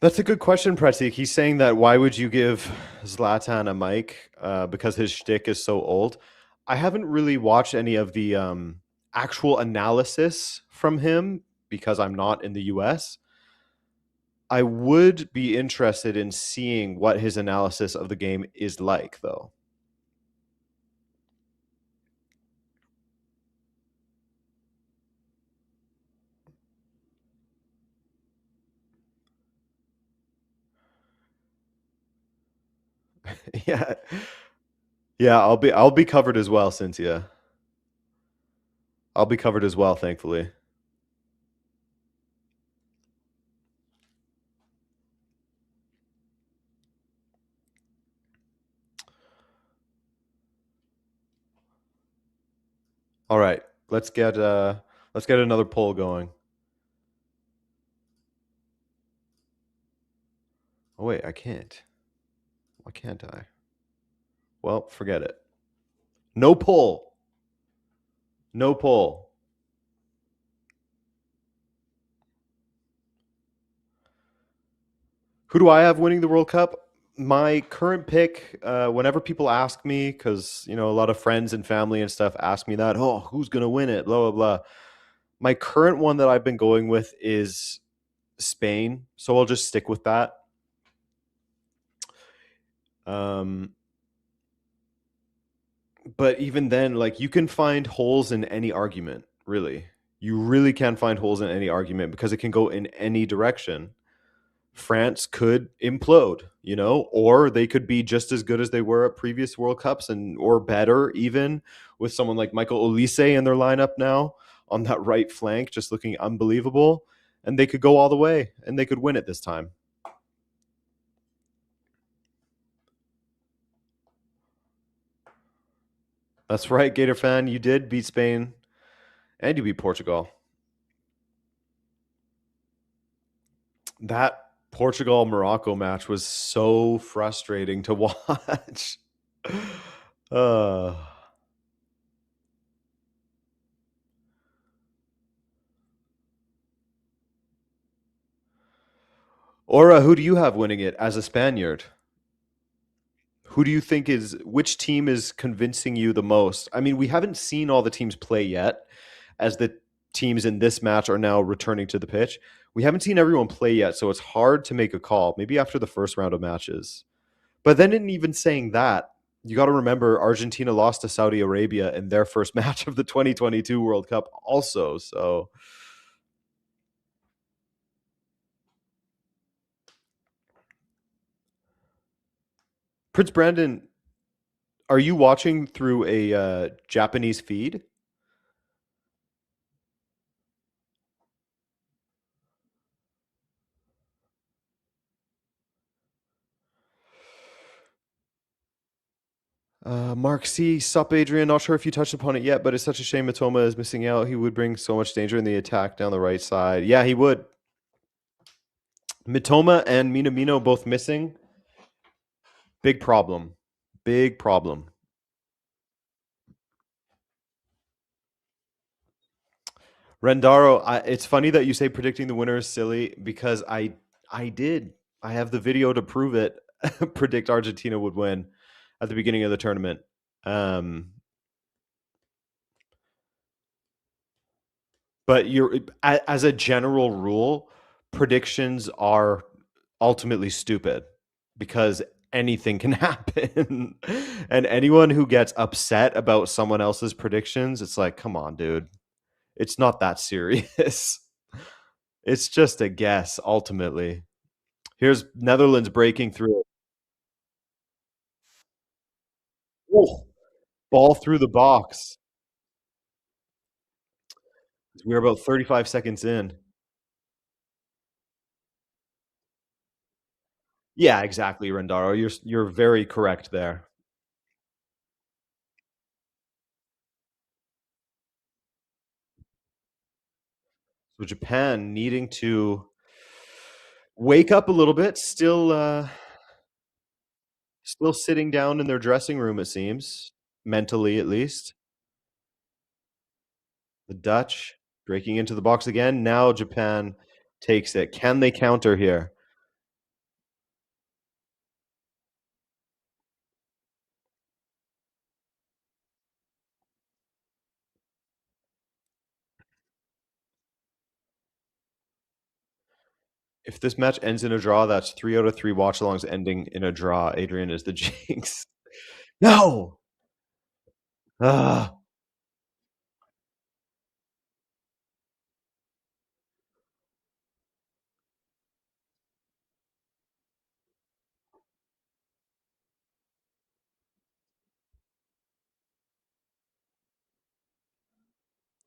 That's a good question, Pretzi. He's saying that why would you give Zlatan a mic because his shtick is so old. I haven't really watched any of the actual analysis from him because I'm not in the US. I would be interested in seeing what his analysis of the game is like, though. Yeah. Yeah, I'll be covered as well, Cynthia. I'll be covered as well, thankfully. All right. Let's get another poll going. Oh wait, I can't. Why can't I? Well, forget it. No poll. No poll. Who do I have winning the World Cup? My current pick, whenever people ask me, because, you know, a lot of friends and family and stuff ask me that, oh, who's going to win it? Blah, blah, blah. My current one that I've been going with is Spain, so I'll just stick with that. Um, but even then, like you can find holes in any argument, really. You really can find holes in any argument because it can go in any direction. France could implode, or they could be just as good as they were at previous World Cups and or better even with someone like Michael Olise in their lineup now on that right flank, just looking unbelievable. And they could go all the way and they could win it this time. That's right, Gator fan. You did beat Spain and you beat Portugal. That Portugal Morocco match was so frustrating to watch. uh Aura, who do you have winning it as a Spaniard? Who do you think which team is convincing you the most? I mean, we haven't seen all the teams play yet, as the teams in this match are now returning to the pitch. We haven't seen everyone play yet, so it's hard to make a call. Maybe after the first round of matches. But then, in even saying that, you got to remember Argentina lost to Saudi Arabia in their first match of the 2022 World Cup, also. So, Prince Brandon, are you watching through a Japanese feed? Mark C. Sup, Adrian. Not sure if you touched upon it yet, but it's such a shame Matoma is missing out. He would bring so much danger in the attack down the right side. Yeah, he would. Mitoma and Minamino both missing. Big problem. Big problem. Rendaro, it's funny that you say predicting the winner is silly because I did. I have the video to prove it. Predict Argentina would win at the beginning of the tournament. Um, but as a general rule, predictions are ultimately stupid because anything can happen. And anyone who gets upset about someone else's predictions, it's like, come on, dude. It's not that serious. It's just a guess ultimately. Here's Netherlands breaking through. Ooh, ball through the box. We're about 35 seconds in. Yeah, exactly, Rendaro. You're very correct there. So Japan needing to wake up a little bit, still sitting down in their dressing room, it seems, mentally at least. The Dutch breaking into the box again. Now Japan takes it. Can they counter here? If this match ends in a draw, that's 3 out of 3 watch-alongs ending in a draw. Adrian is the jinx. No! Ah.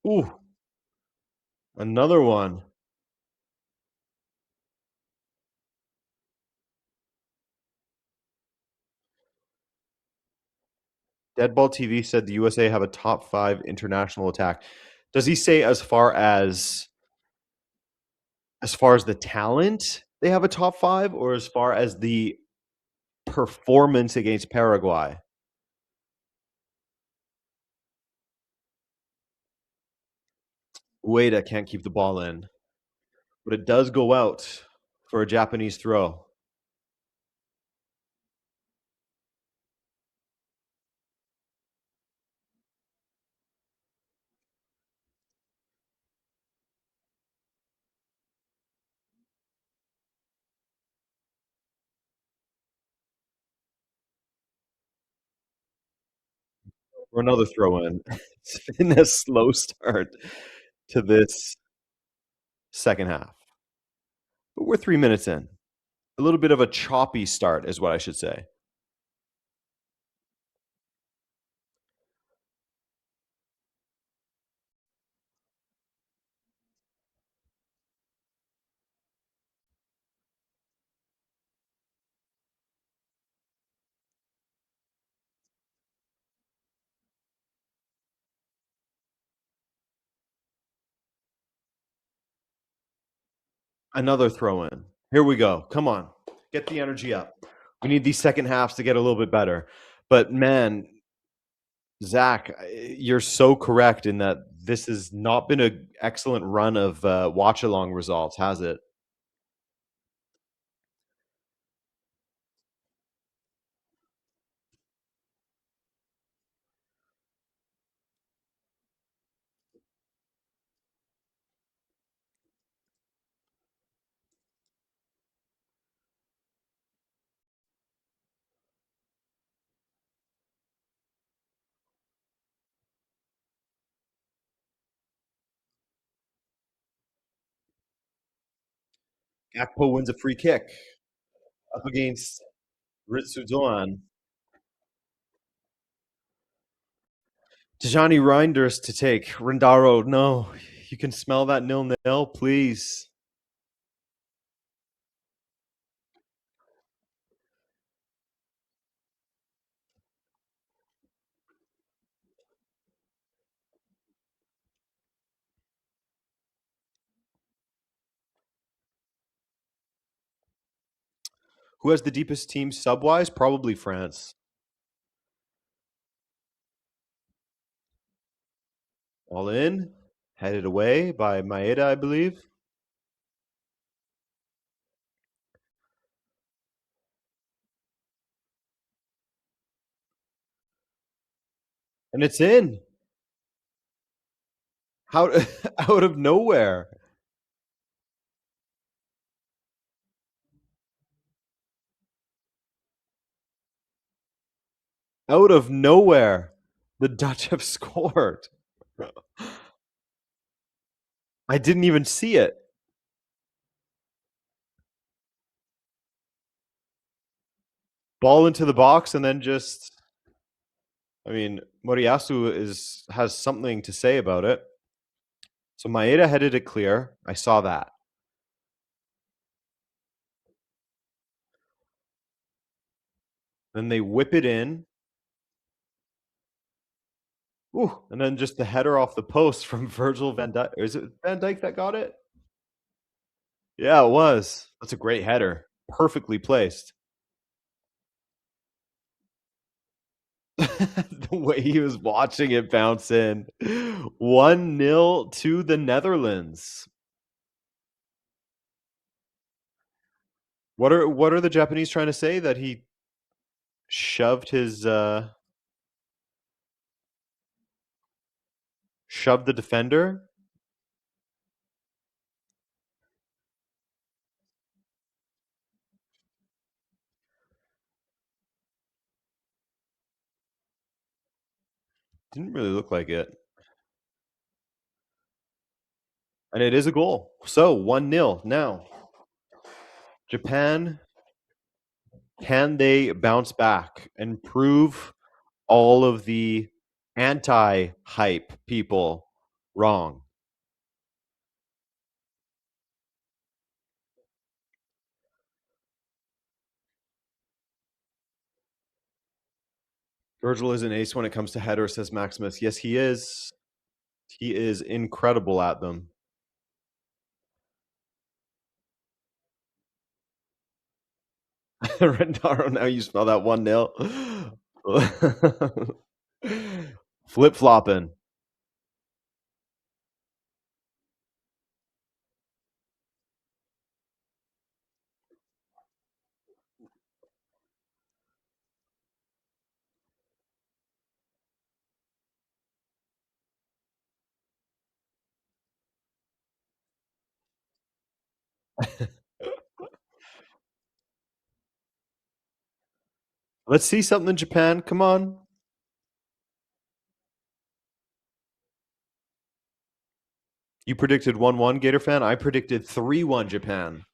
Ooh, another one. Deadball TV said the USA have a top 5 international attack. Does he say as far as the talent, they have a top 5 or as far as the performance against Paraguay? Ueda can't keep the ball in, but it does go out for a Japanese throw. or another throw in. It's been a slow start to this second half, but we're 3 minutes in. A little bit of a choppy start is what I should say. Another throw in. Here we go. Come on. Get the energy up. We need these second halves to get a little bit better. But man, Zach, you're so correct in that this has not been an excellent run of watch along results, has it? Gakpo wins a free kick up against Ritsu Doan. Tijani Reinders to take. Rindaro, no. You can smell that 0-0, please. Who has the deepest team sub-wise? Probably France. All in. Headed away by Maeda, I believe. And it's in. How out of nowhere. Out of nowhere. The Dutch have scored. I didn't even see it. Ball into the box and then just I mean, Moriyasu has something to say about it. So Maeda headed it clear. I saw that. Then they whip it in. Ooh, and then just the header off the post from Virgil van Dijk. Is it Van Dijk that got it? Yeah, it was. That's a great header. Perfectly placed. The way he was watching it bounce in. 1-0 to the Netherlands. What are the Japanese trying to say? That he shoved his shoved the defender? Didn't really look like it. And it is a goal. So 1-0 now. Japan, can they bounce back and prove all of the anti-hype people wrong? Virgil is an ace when it comes to header, says Maximus. Yes, he is. He is incredible at them. Rendaro, now you smell that 1-0. Flip flopping. Let's see something, Japan. Come on. You predicted 1-1, Gator fan. I predicted 3-1 Japan.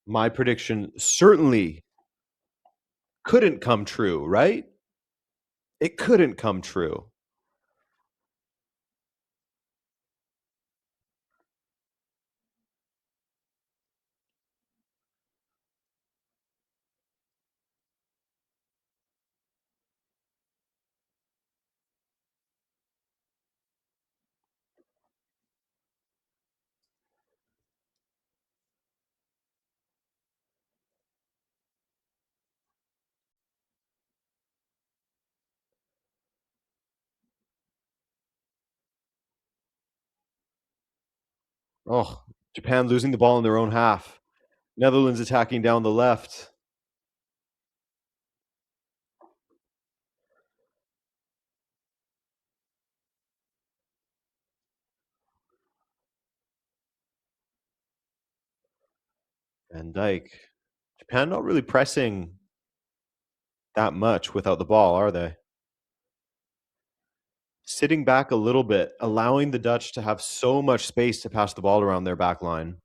My prediction certainly couldn't come true, right? It couldn't come true. Oh, Japan losing the ball in their own half. Netherlands attacking down the left. Van Dijk. Japan not really pressing that much without the ball, are they? Sitting back a little bit, allowing the Dutch to have so much space to pass the ball around their back line.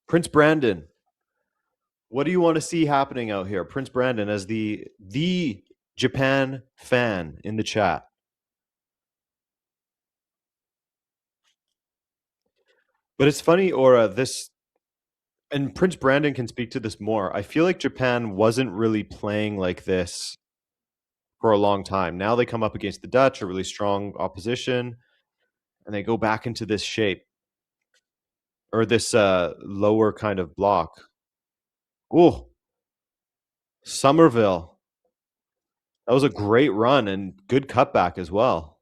Prince Brandon, what do you want to see happening out here? Prince Brandon as the Japan fan in the chat. But it's funny, Aura, this and Prince Brandon can speak to this more. I feel like Japan wasn't really playing like this for a long time. Now they come up against the Dutch, a really strong opposition, and they go back into this shape or this lower kind of block. Oh, Somerville. That was a great run and good cutback as well.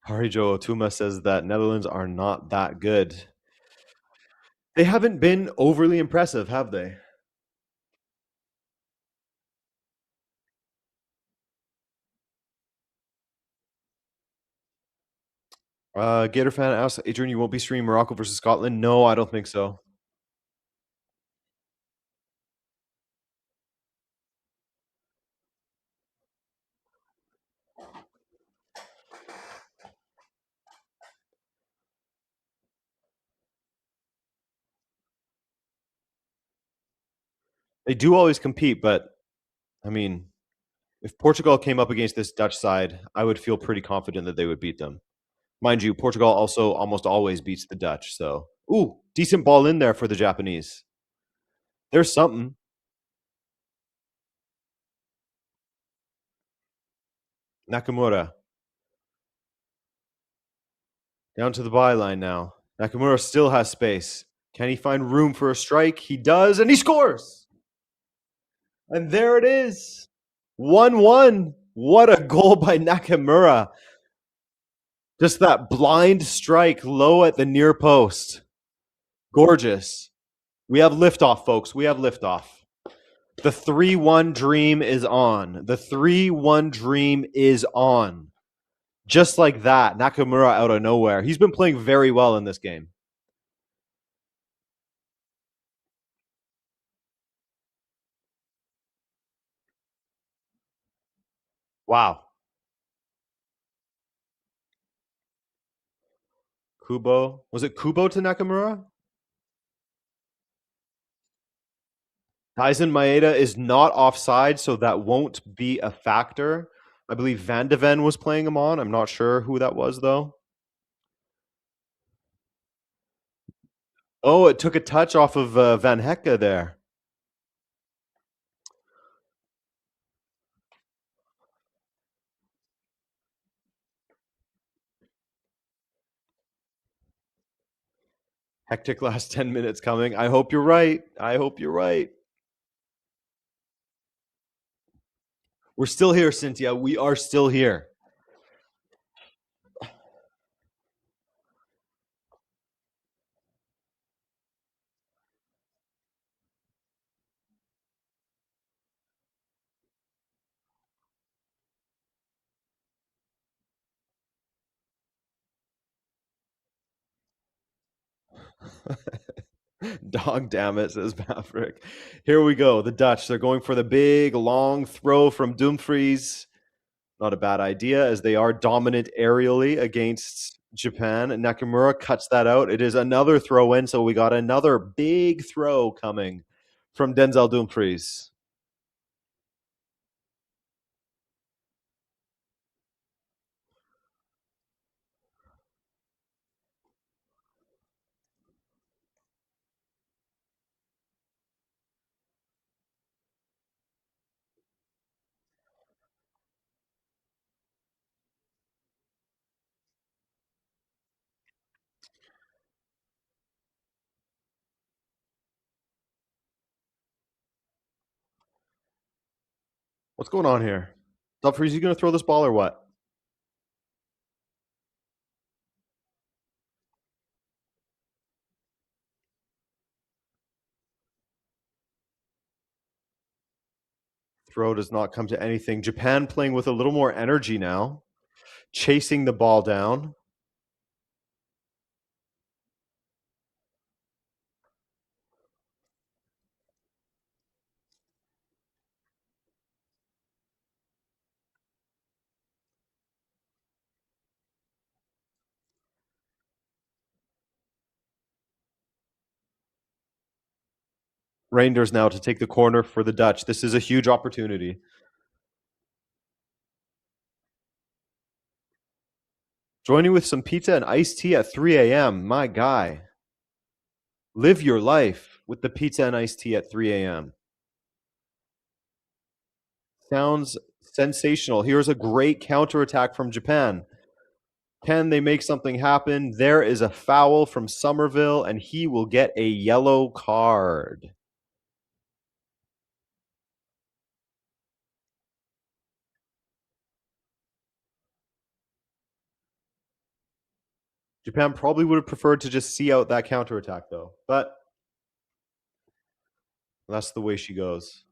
Harijo Otuma says that Netherlands are not that good. They haven't been overly impressive, have they? Gator fan asks, Adrian, you won't be streaming Morocco versus Scotland? No, I don't think so. They do always compete, but I mean, if Portugal came up against this Dutch side, I would feel pretty confident that they would beat them. Mind you, Portugal also almost always beats the Dutch. So, ooh, decent ball in there for the Japanese. There's something. Nakamura down to the byline now. Nakamura still has space. Can he find room for a strike? He does, and he scores. And there it is. 1-1. What a goal by Nakamura. Just that blind strike low at the near post. Gorgeous. We have liftoff, folks. We have liftoff. The 3-1 dream is on. The 3-1 dream is on. Just like that, Nakamura out of nowhere. He's been playing very well in this game. Wow. Kubo. Was it Kubo to Nakamura? Tyson Maeda is not offside, so that won't be a factor. I believe Van de Ven was playing him on. I'm not sure who that was, though. Oh, it took a touch off of Van Hecke there. Hectic last 10 minutes coming. I hope you're right. I hope you're right. We're still here, Cynthia. We are still here. Dog damn it, says Maverick. Here we go. The Dutch, they're going for the big, long throw from Dumfries. Not a bad idea, as they are dominant aerially against Japan. And Nakamura cuts that out. It is another throw in, so we got another big throw coming from Denzel Dumfries. What's going on here? Dumfries, you going to throw this ball or what? Throw does not come to anything. Japan playing with a little more energy now, chasing the ball down. Reinders now to take the corner for the Dutch. This is a huge opportunity. Joining with some pizza and iced tea at 3 a.m. My guy. Live your life with the pizza and iced tea at 3 a.m. Sounds sensational. Here's a great counterattack from Japan. Can they make something happen? There is a foul from Somerville, and he will get a yellow card. Japan probably would have preferred to just see out that counterattack, though. But that's the way she goes.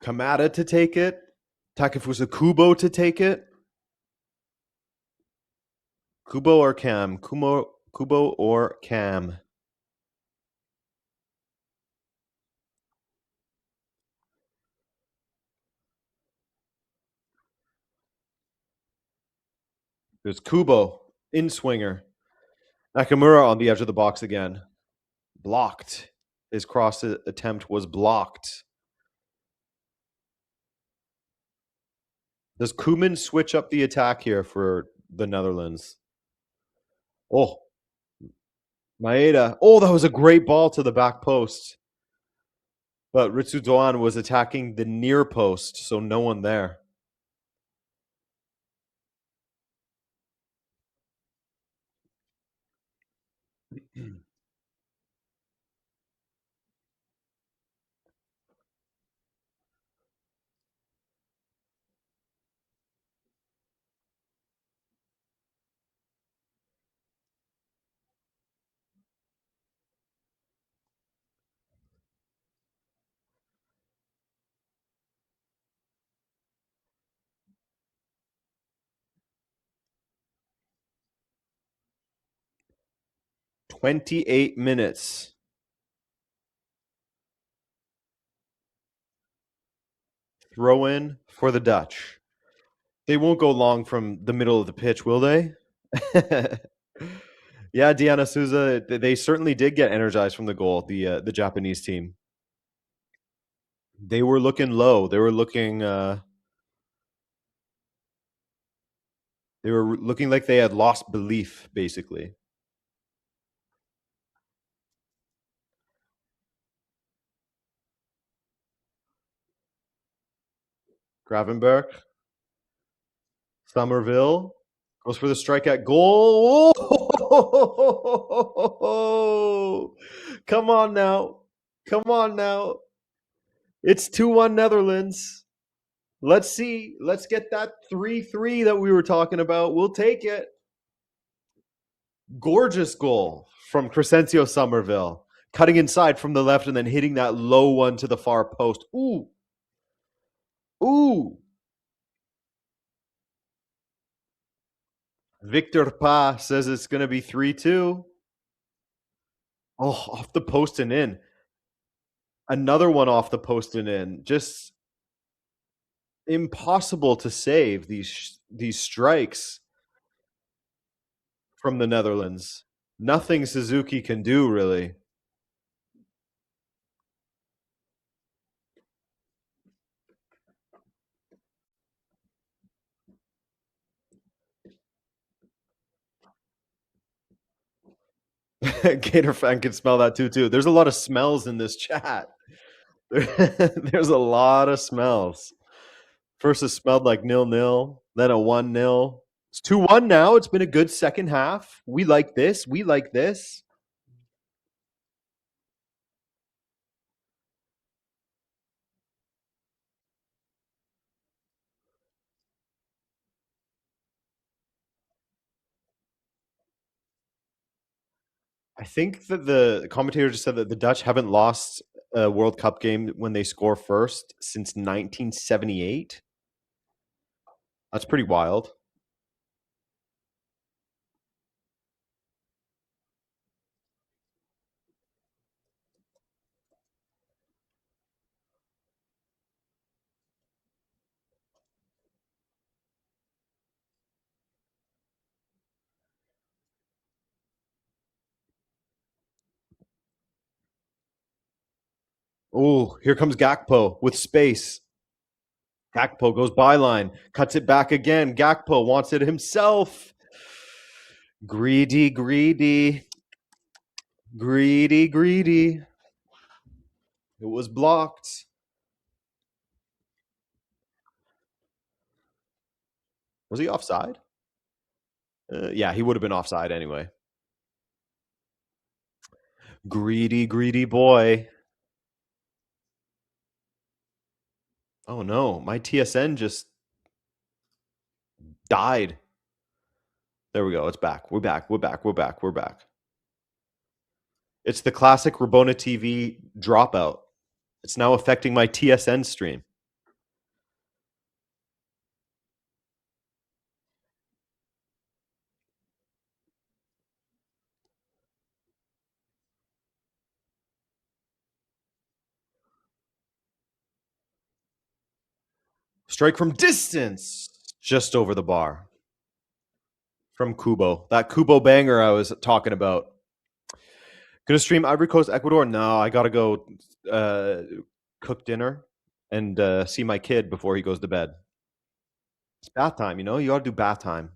Kamada to take it. Takefusa Kubo to take it. Kubo or Cam? Kubo or Cam? There's Kubo, in swinger. Nakamura on the edge of the box again. Blocked. His cross attempt was blocked. Does Koeman switch up the attack here for the Netherlands? Oh, Maeda. Oh, that was a great ball to the back post. But Ritsu Doan was attacking the near post, so no one there. Mm. 28 minutes. Throw in for the Dutch. They won't go long from the middle of the pitch, will they? Yeah, Diana Souza, they certainly did get energized from the goal, the Japanese team. They were looking low. They were looking like they had lost belief, basically. Gravenberch, Somerville goes for the strike at goal. Oh! Come on now. Come on now. It's 2-1 Netherlands. Let's see. Let's get that 3-3 that we were talking about. We'll take it. Gorgeous goal from Crescencio Somerville. Cutting inside from the left and then hitting that low one to the far post. Ooh. Ooh. Victor Pa says it's going to be 3-2. Oh, off the post and in. Another one off the post and in. Just impossible to save these strikes from the Netherlands. Nothing Suzuki can do, really. Gator fan can smell that too. There's a lot of smells in this chat. There's a lot of smells. First it smelled like 0-0, then a 1-0. It's 2-1 now. It's been a good second half. We like this. We like this. I think that the commentator just said that the Dutch haven't lost a World Cup game when they score first since 1978. That's pretty wild. Oh, here comes Gakpo with space. Gakpo goes byline, cuts it back again. Gakpo wants it himself. Greedy. It was blocked. Was he offside? Yeah, he would have been offside anyway. Greedy boy. Oh no, my TSN just died. There we go. It's back. We're back. It's the classic Rabona TV dropout. It's now affecting my TSN stream. Strike from distance, just over the bar. From Kubo. That Kubo banger I was talking about. Gonna stream Ivory Coast, Ecuador? No, I gotta go cook dinner and see my kid before he goes to bed. It's bath time, you know? You gotta do bath time.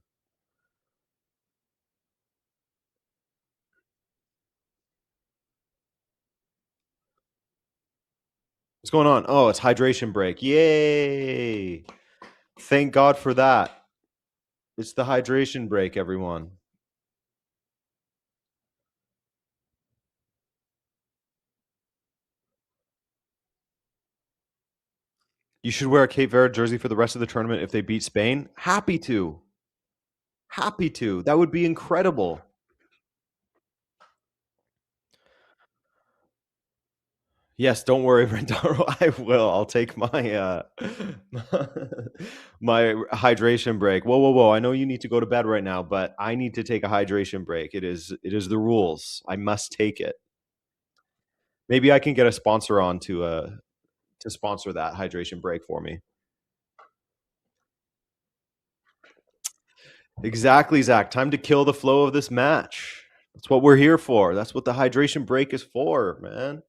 What's going on? Oh, it's hydration break. Yay! Thank God for that. It's the hydration break, everyone. You should wear a Cape Verde jersey for the rest of the tournament if they beat Spain. Happy to. That would be incredible. Yes, don't worry, Rentaro. I will. I'll take my my hydration break. Whoa! I know you need to go to bed right now, but I need to take a hydration break. It is the rules. I must take it. Maybe I can get a sponsor on to sponsor that hydration break for me. Exactly, Zach. Time to kill the flow of this match. That's what we're here for. That's what the hydration break is for, man.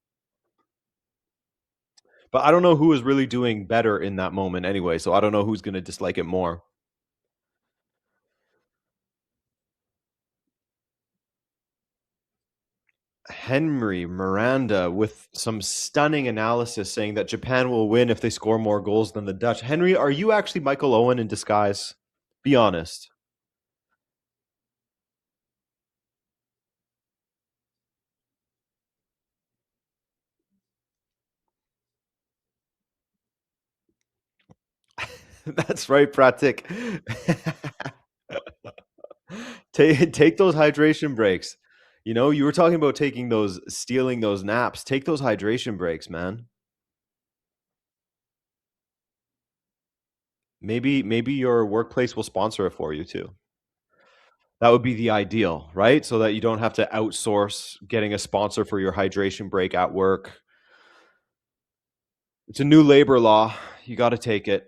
But I don't know who is really doing better in that moment anyway, so I don't know who's going to dislike it more. Henry Miranda with some stunning analysis saying that Japan will win if they score more goals than the Dutch. Henry, are you actually Michael Owen in disguise? Be honest. That's right, Pratik. Take those hydration breaks. You know, you were talking about stealing those naps. Take those hydration breaks, man. Maybe your workplace will sponsor it for you too. That would be the ideal, right? So that you don't have to outsource getting a sponsor for your hydration break at work. It's a new labor law. You got to take it.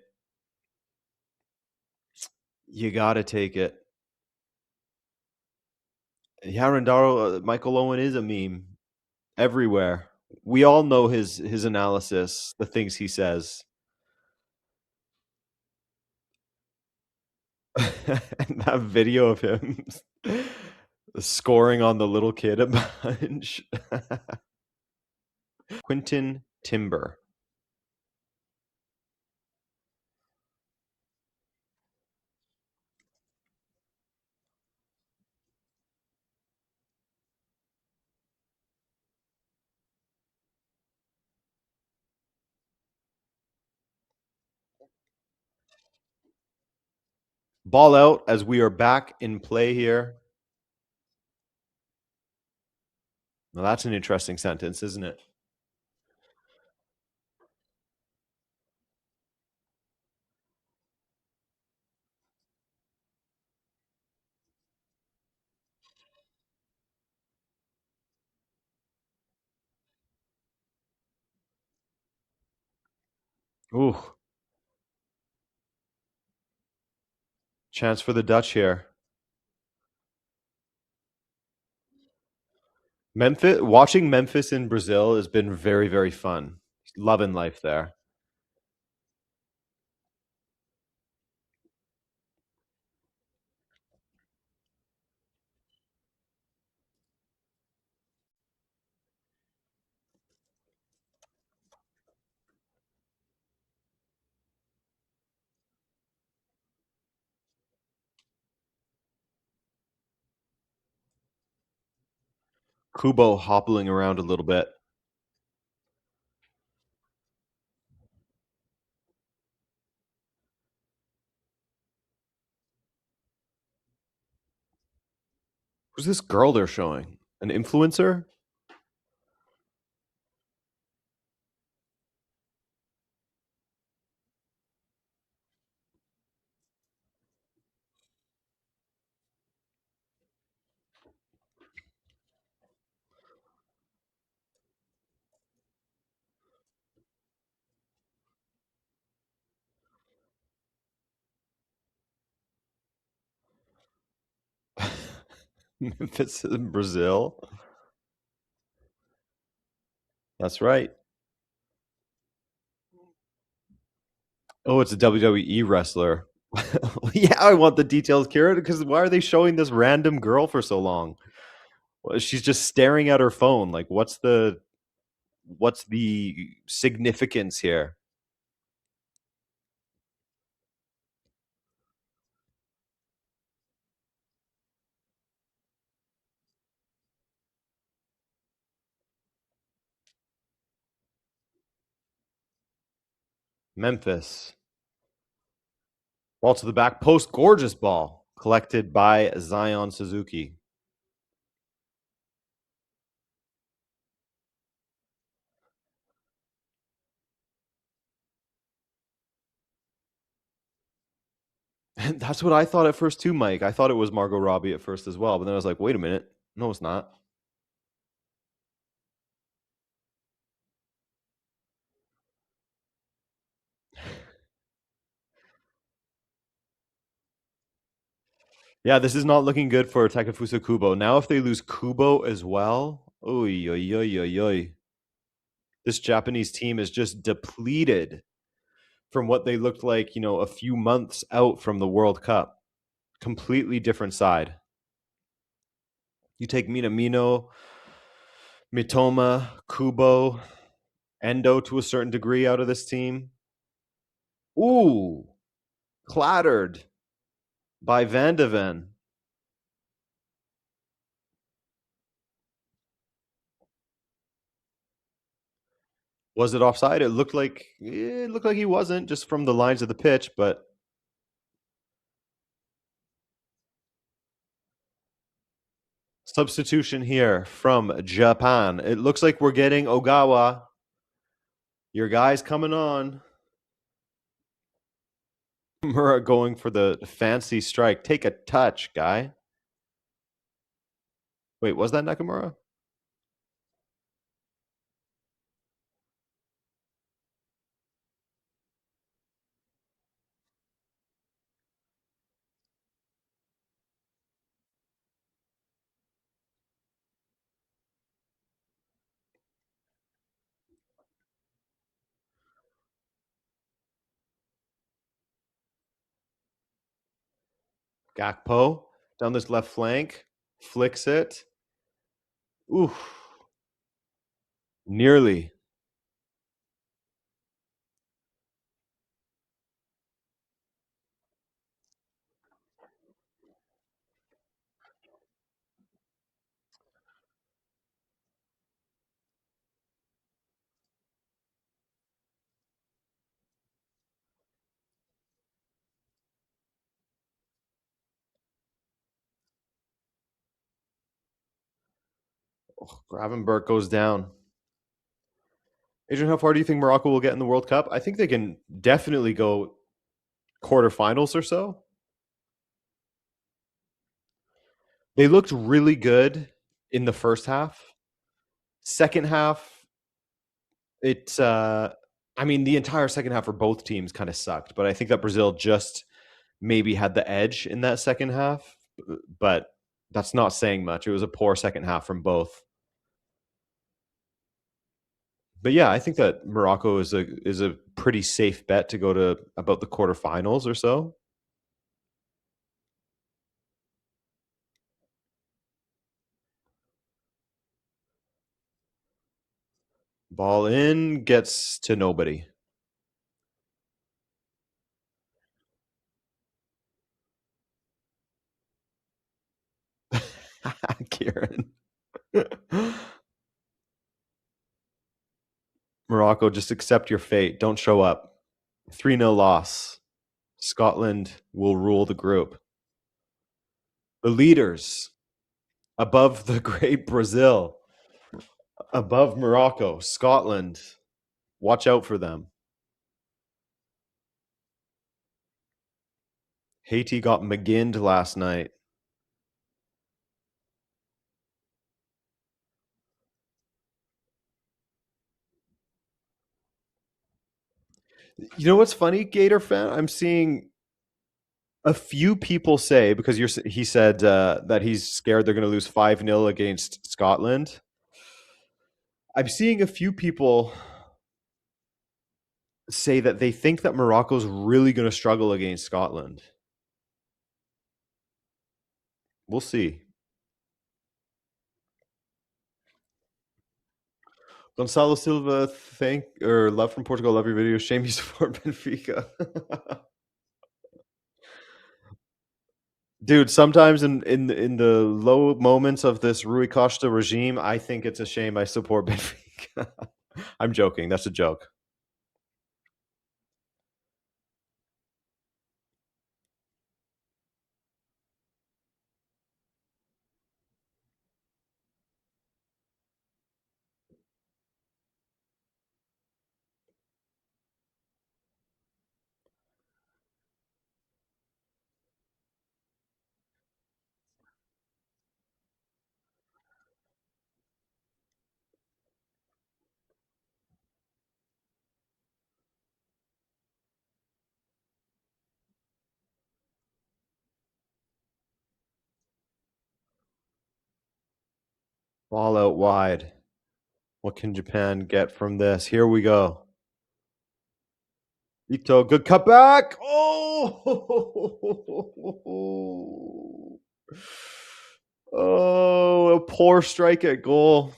You got to take it. Yeah, Randaro, Michael Owen is a meme everywhere. We all know his analysis, the things he says. And that video of him scoring on the little kid a bunch. Quentin Timber. Ball out as we are back in play here. Now that's an interesting sentence, isn't it? Ooh, chance for the Dutch here. Memphis, watching Memphis in Brazil has been very, very fun. Loving life there. Kubo hobbling around a little bit. Who's this girl they're showing? An influencer? Memphis in Brazil. That's right. Oh, it's a WWE wrestler. Yeah, I want the details, Kira, because why are they showing this random girl for so long? Well, she's just staring at her phone. Like, what's the significance here? Memphis. Ball to the back post. Gorgeous ball. Collected by Zion Suzuki. That's what I thought at first too, Mike. I thought it was Margot Robbie at first as well, but then I was like, wait a minute. No, it's not. Yeah, this is not looking good for Takefusa Kubo. Now, if they lose Kubo as well, oy, oy, oy, oy, oy. This Japanese team is just depleted from what they looked like, a few months out from the World Cup. Completely different side. You take Minamino, Mitoma, Kubo, Endo to a certain degree out of this team. Ooh, clattered by Van de Ven. Was it offside? It looked like he wasn't, just from the lines of the pitch, but substitution here from Japan. It looks like we're getting Ogawa. Your guy's coming on. Mura going for the fancy strike. Take a touch, guy. Wait, was that Nakamura? Gakpo down this left flank. Flicks it. Oof. Nearly. Oh, Gravenberg goes down. Adrian, how far do you think Morocco will get in the World Cup? I think they can definitely go quarterfinals or so. They looked really good in the first half. Second half, I mean, the entire second half for both teams kind of sucked, but I think that Brazil just maybe had the edge in that second half. But that's not saying much. It was a poor second half from both. But yeah, I think that Morocco is a pretty safe bet to go to about the quarterfinals or so. Ball in, gets to nobody. Kieran. Morocco, just accept your fate. Don't show up. 3-0 loss. Scotland will rule the group. The leaders above the great Brazil, above Morocco, Scotland. Watch out for them. Haiti got McGinned last night. You know what's funny, Gator fan? I'm seeing a few people say, because he said that he's scared they're going to lose 5-0 against Scotland. I'm seeing a few people say that they think that Morocco's really going to struggle against Scotland. We'll see. Gonçalo Silva, love from Portugal, love your video. Shame you support Benfica. Dude, sometimes in the low moments of this Rui Costa regime, I think it's a shame I support Benfica. I'm joking. That's a joke. Ball out wide. What can Japan get from this? Here we go. Ito, good cutback. Oh, oh, a poor strike at goal.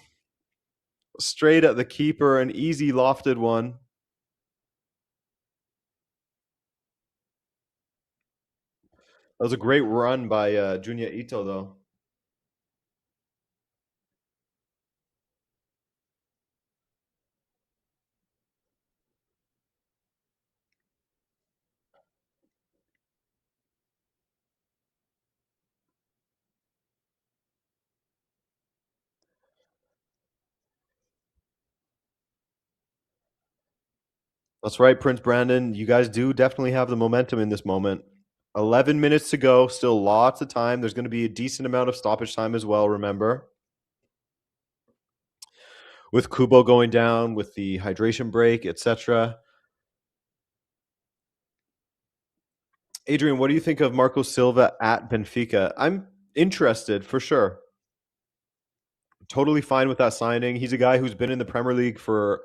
straight at the keeper, an easy lofted one. That was a great run by Junya Ito, though. That's right, Prince Brandon. You guys do definitely have the momentum in this moment. 11 minutes to go, still lots of time. There's going to be a decent amount of stoppage time as well, remember. With Kubo going down, with the hydration break, etc. Adrian, what do you think of Marco Silva at Benfica? I'm interested for sure. Totally fine with that signing. He's a guy who's been in the Premier League for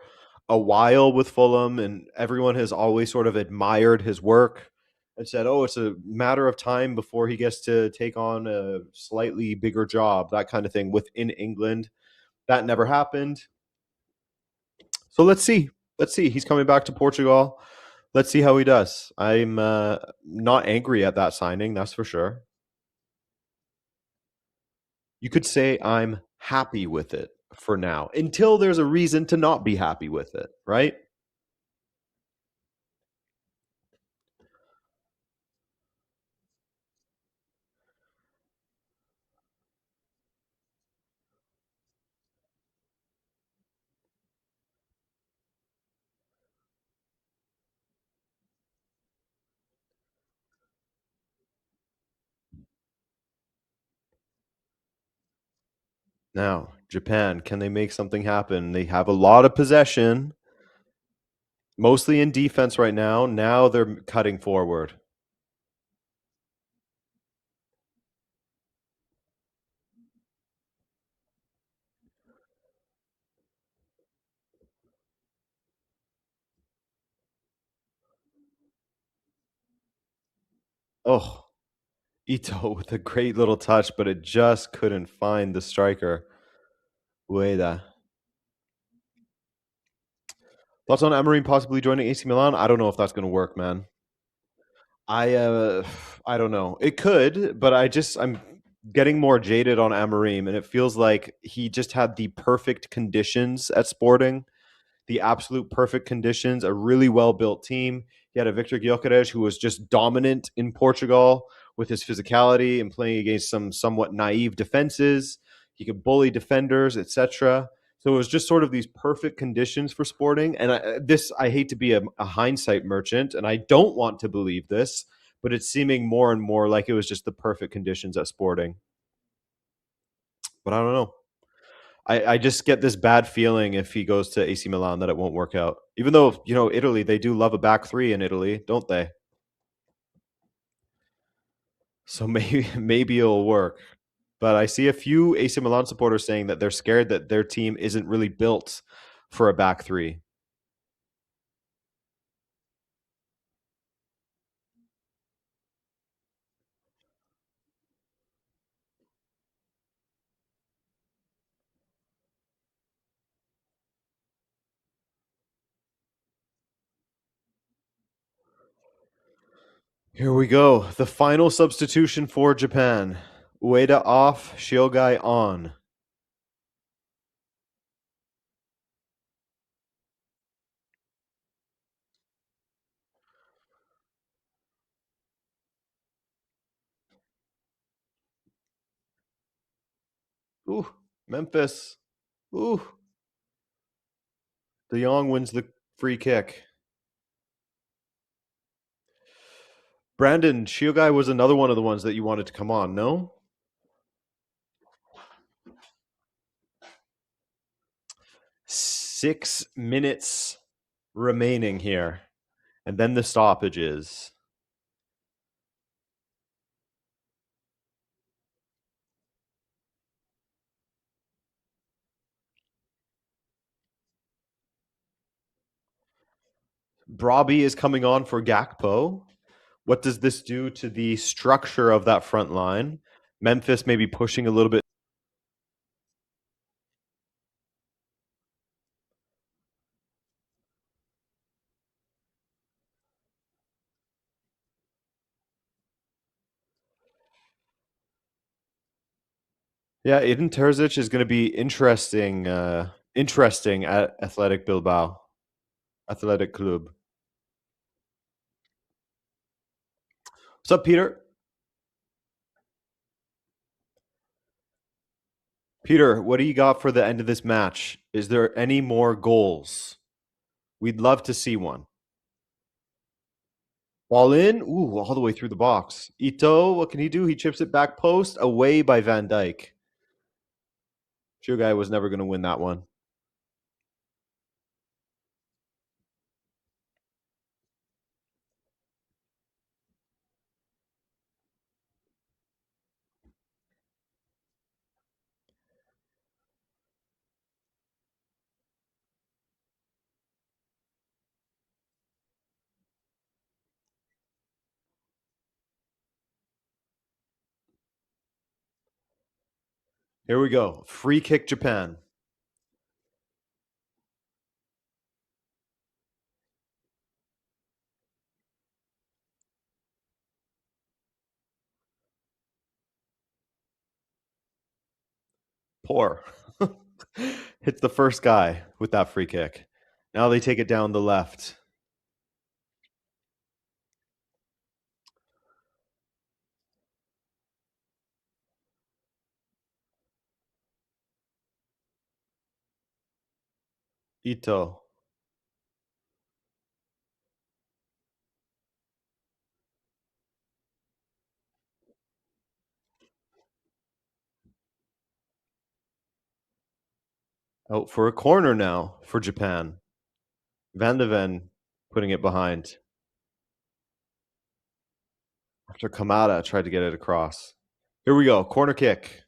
a while with Fulham, and everyone has always sort of admired his work and said, oh, it's a matter of time before he gets to take on a slightly bigger job, that kind of thing within England. That never happened. So let's see. Let's see. He's coming back to Portugal. Let's see how he does. I'm not angry at that signing, that's for sure. You could say I'm happy with it for now until there's a reason to not be happy with it, right? Now, Japan, can they make something happen? They have a lot of possession, mostly in defense right now. Now they're cutting forward. Oh, Ito with a great little touch, but it just couldn't find the striker. Ueda. Thoughts on Amorim possibly joining AC Milan? I don't know if that's going to work, man. I uh I don't know. It could, but I'm getting more jaded on Amorim, and it feels like he just had the perfect conditions at Sporting, the absolute perfect conditions, a really well built team. He had a Victor Gyökeres who was just dominant in Portugal with his physicality and playing against some somewhat naive defenses. He could bully defenders, etc. So it was just sort of these perfect conditions for Sporting. And I hate to be a hindsight merchant, and I don't want to believe this, but it's seeming more and more like it was just the perfect conditions at Sporting. But I don't know. I just get this bad feeling if he goes to AC Milan that it won't work out. Even though, Italy, they do love a back three in Italy, don't they? So maybe it'll work. But I see a few AC Milan supporters saying that they're scared that their team isn't really built for a back three. Here we go. The final substitution for Japan. Ueda off, Shiogai on. Ooh, Memphis. Ooh. De Jong wins the free kick. Brandon, Shiogai was another one of the ones that you wanted to come on, no? 6 minutes remaining here. And then the stoppages. Brobby is coming on for Gakpo. What does this do to the structure of that front line? Memphis maybe pushing a little bit. Yeah, Eden Terzic is going to be interesting. Interesting at Athletic Bilbao, Athletic Club. What's up, Peter? Peter, what do you got for the end of this match? Is there any more goals? We'd love to see one. Ball in, ooh, all the way through the box. Ito, what can he do? He chips it back post, away by Van Dijk. Sure guy was never going to win that one. Here we go. Free kick Japan. Poor. Hits the first guy with that free kick. Now they take it down the left. Ito. Out for a corner now for Japan. Van de Ven putting it behind. After Kamada tried to get it across. Here we go. Corner kick.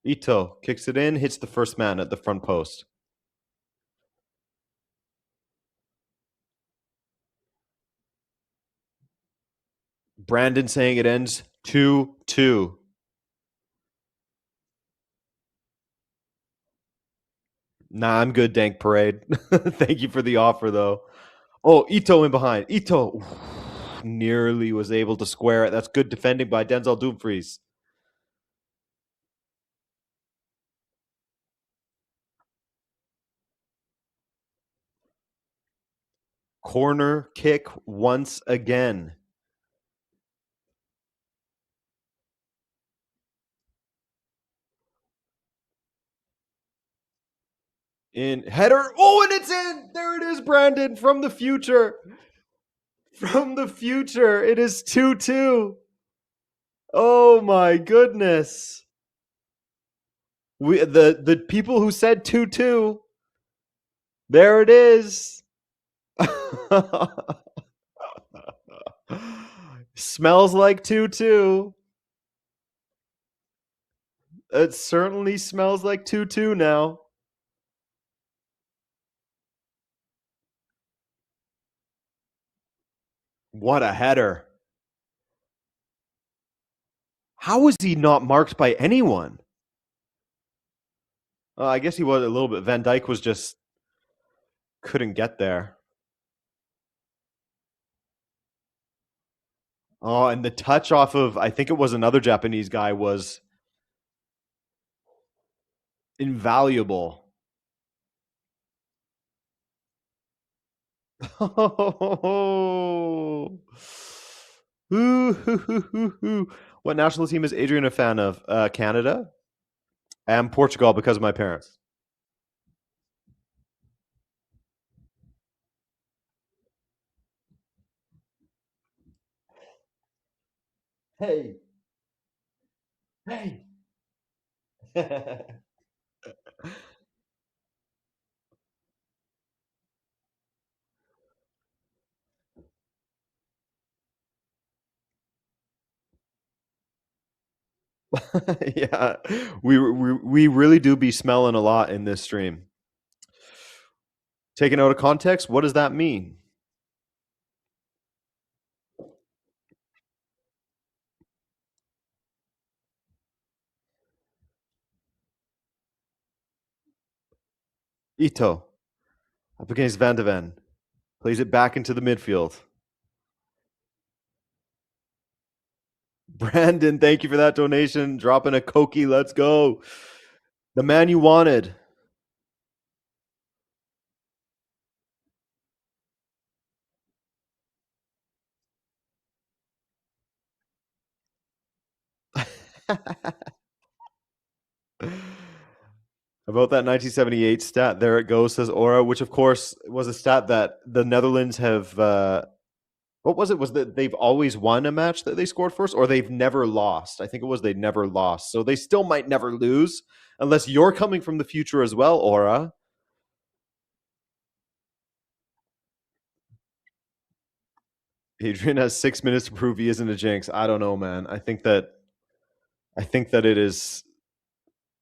Ito kicks it in, hits the first man at the front post. Brandon saying it ends 2-2. Nah, I'm good, Dank Parade. Thank you for the offer, though. Oh, Ito in behind. Ito nearly was able to square it. That's good defending by Denzel Dumfries. Corner kick once again. In header. Oh, and it's in. There it is, Brandon, from the future. From the future. It is 2-2. Oh my goodness. The people who said 2-2. There it is. Smells like 2-2. It certainly smells like 2-2 now. What a header. How was he not marked by anyone? I guess he was a little bit. Van Dijk was just couldn't get there. Oh, and the touch off of, I think it was another Japanese guy, was invaluable. What national team is Adrian a fan of? Canada and Portugal because of my parents. Hey. Hey. Yeah, we really do be smelling a lot in this stream. Taken out of context, what does that mean? Ito up against Van de Ven. Plays it back into the midfield. Brandon, thank you for that donation. Dropping a Koki. Let's go. The man you wanted. About that 1978 stat, there it goes, says Aura, which of course was a stat that the Netherlands have. What was it? Was that they've always won a match that they scored first, or they've never lost? I think it was they never lost. So they still might never lose unless you're coming from the future as well, Aura. Adrian has 6 minutes to prove he isn't a jinx. I don't know, man. I think that it is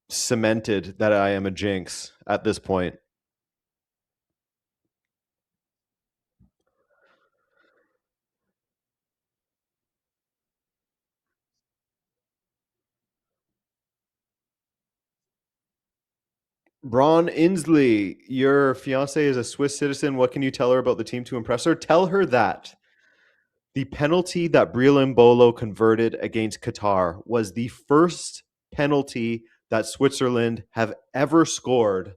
cemented that I am a jinx at this point. Braun Inslee, your fiance is a Swiss citizen. What can you tell her about the team to impress her? Tell her that the penalty that Breel Mbolo converted against Qatar was the first penalty that Switzerland have ever scored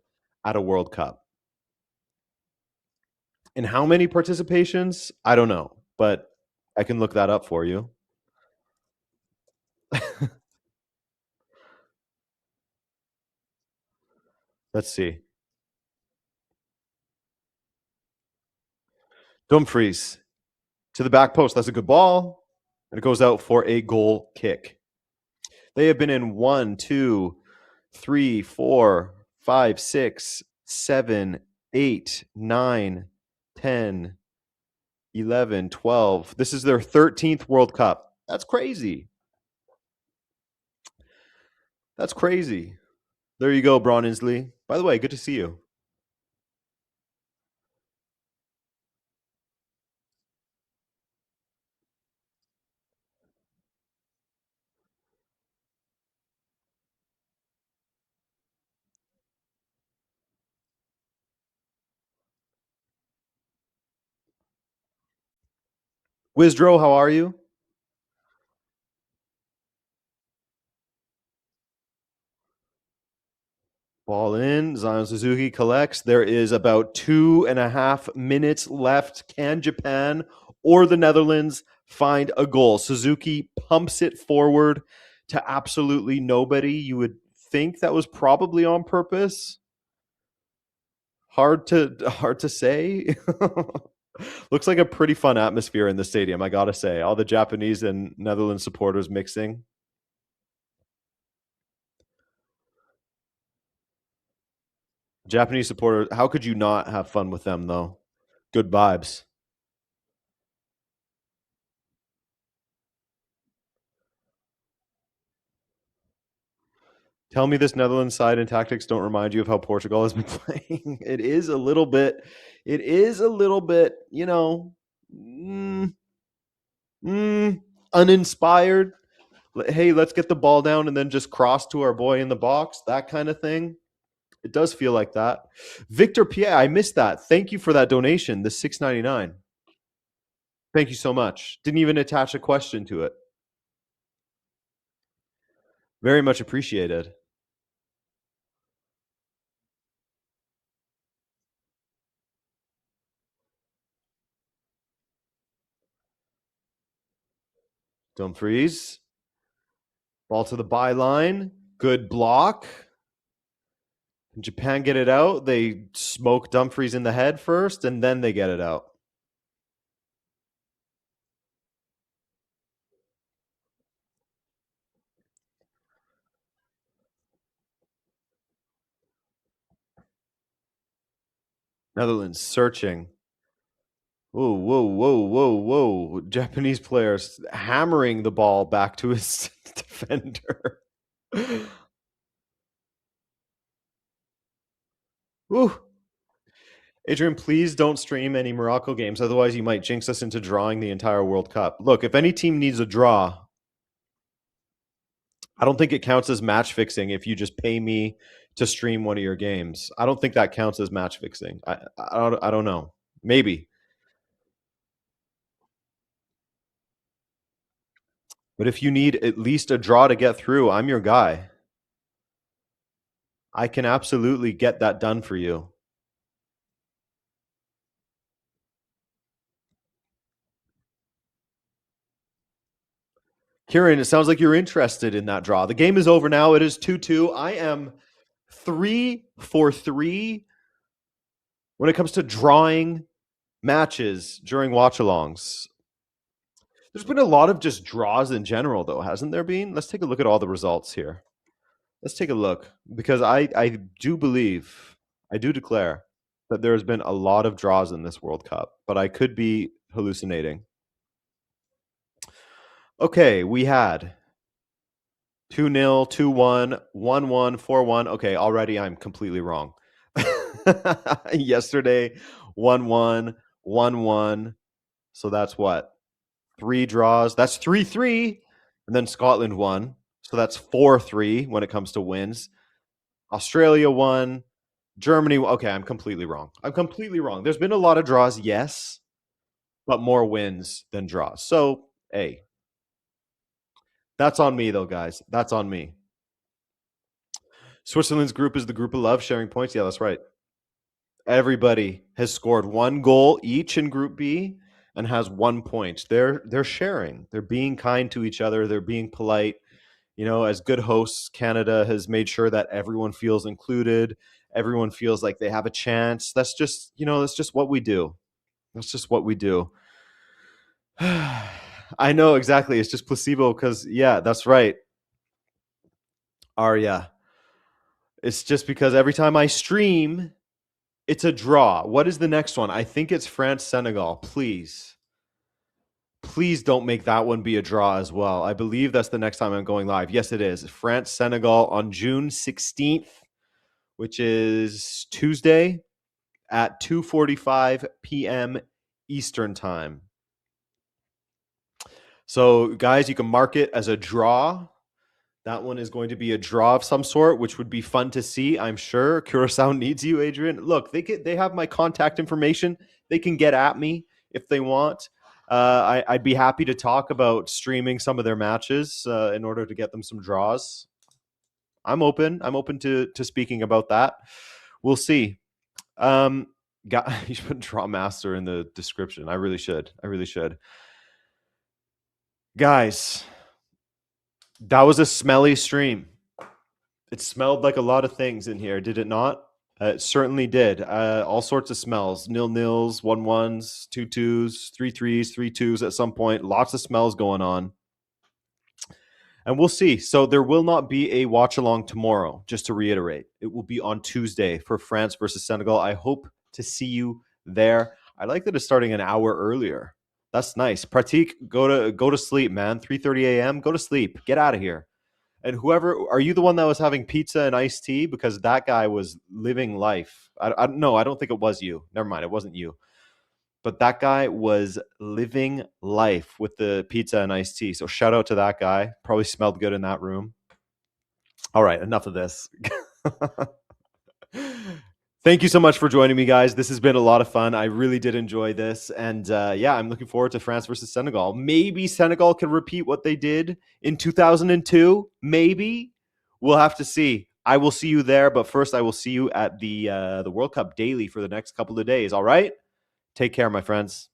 at a World Cup. In how many participations? I don't know, but I can look that up for you. Let's see. Dumfries to the back post. That's a good ball. And it goes out for a goal kick. They have been in 1, 2, 3, 4, 5, 6, 7, 8, 9, 10, 11, 12. This is their 13th World Cup. That's crazy. That's crazy. There you go, Braun Inslee. By the way, good to see you. Wizdro, how are you? Ball in. Zion Suzuki collects. There is about 2.5 minutes left. Can Japan or the Netherlands find a goal? Suzuki pumps it forward to absolutely nobody. You would think that was probably on purpose. Hard to say. Looks like a pretty fun atmosphere in the stadium, I gotta say. All the Japanese and Netherlands supporters mixing. Japanese supporters, how could you not have fun with them though? Good vibes. Tell me this Netherlands side and tactics don't remind you of how Portugal has been playing. It is a little bit, mm, uninspired. Hey, let's get the ball down and then just cross to our boy in the box, that kind of thing. It does feel like that. Victor Pierre, I missed that. Thank you for that donation, the 6.99. Thank you so much. Didn't even attach a question to it. Very much appreciated. Dumfries. Ball to the byline. Good block. Can Japan get it out? They smoke Dumfries in the head first, and then they get it out. Netherlands searching. Whoa, whoa, whoa, whoa, whoa. Japanese players hammering the ball back to his defender. Woo. Adrian, please don't stream any Morocco games. Otherwise, you might jinx us into drawing the entire World Cup. Look, if any team needs a draw, I don't think it counts as match fixing if you just pay me to stream one of your games. I don't think that counts as match fixing. I don't know. Maybe. But if you need at least a draw to get through, I'm your guy. I can absolutely get that done for you. Kieran, it sounds like you're interested in that draw. The game is over now. It is 2-2. I am 3 for 3 when it comes to drawing matches during watch-alongs. There's been a lot of just draws in general, though, hasn't there been? Let's take a look at all the results here. Let's take a look, because I do believe, I do declare that there has been a lot of draws in this World Cup, but I could be hallucinating. Okay, we had 2-0, 2-1, 1-1, 4-1. Okay, already I'm completely wrong. Yesterday, 1-1, 1-1. So that's what? 3 draws. That's 3-3. And then Scotland won. So that's 4-3 when it comes to wins. Australia won. Germany. Okay, I'm completely wrong. There's been a lot of draws, yes, but more wins than draws. So, hey, that's on me, though, guys. That's on me. Switzerland's group is the group of love, sharing points. Yeah, that's right. Everybody has scored 1 goal each in Group B and has 1 point. They're sharing. They're being kind to each other. They're being polite. You know, as good hosts, Canada has made sure that everyone feels included. Everyone feels like they have a chance. That's just, that's just what we do. That's just what we do. I know, exactly. It's just placebo because, yeah, that's right. Arya. It's just because every time I stream, it's a draw. What is the next one? I think it's France-Senegal. Please. Please don't make that one be a draw as well. I believe that's the next time I'm going live. Yes, it is. France-Senegal on June 16th, which is Tuesday at 2:45 p.m. Eastern Time. So, guys, you can mark it as a draw. That one is going to be a draw of some sort, which would be fun to see, I'm sure. Curacao needs you, Adrian. Look, they have my contact information. They can get at me if they want. I'd be happy to talk about streaming some of their matches in order to get them some draws. I'm open. I'm open to speaking about that. We'll see. You should put Draw Master in the description. I really should. Guys, that was a smelly stream. It smelled like a lot of things in here, did it not? It certainly did. All sorts of smells. 0-0s, 1-1s, 2-2s, 3-3s, 3-2s at some point. Lots of smells going on. And we'll see. So there will not be a watch-along tomorrow, just to reiterate. It will be on Tuesday for France versus Senegal. I hope to see you there. I like that it's starting an hour earlier. That's nice. Pratik, go to sleep, man. 3:30 a.m. Go to sleep. Get out of here. And whoever, are you the one that was having pizza and iced tea? Because that guy was living life. I don't think it was you. Never mind, it wasn't you. But that guy was living life with the pizza and iced tea. So shout out to that guy. Probably smelled good in that room. All right, enough of this. Thank you so much for joining me, guys. This has been a lot of fun. I really did enjoy this. And yeah, I'm looking forward to France versus Senegal. Maybe Senegal can repeat what they did in 2002. Maybe. We'll have to see. I will see you there. But first, I will see you at the World Cup daily for the next couple of days. All right? Take care, my friends.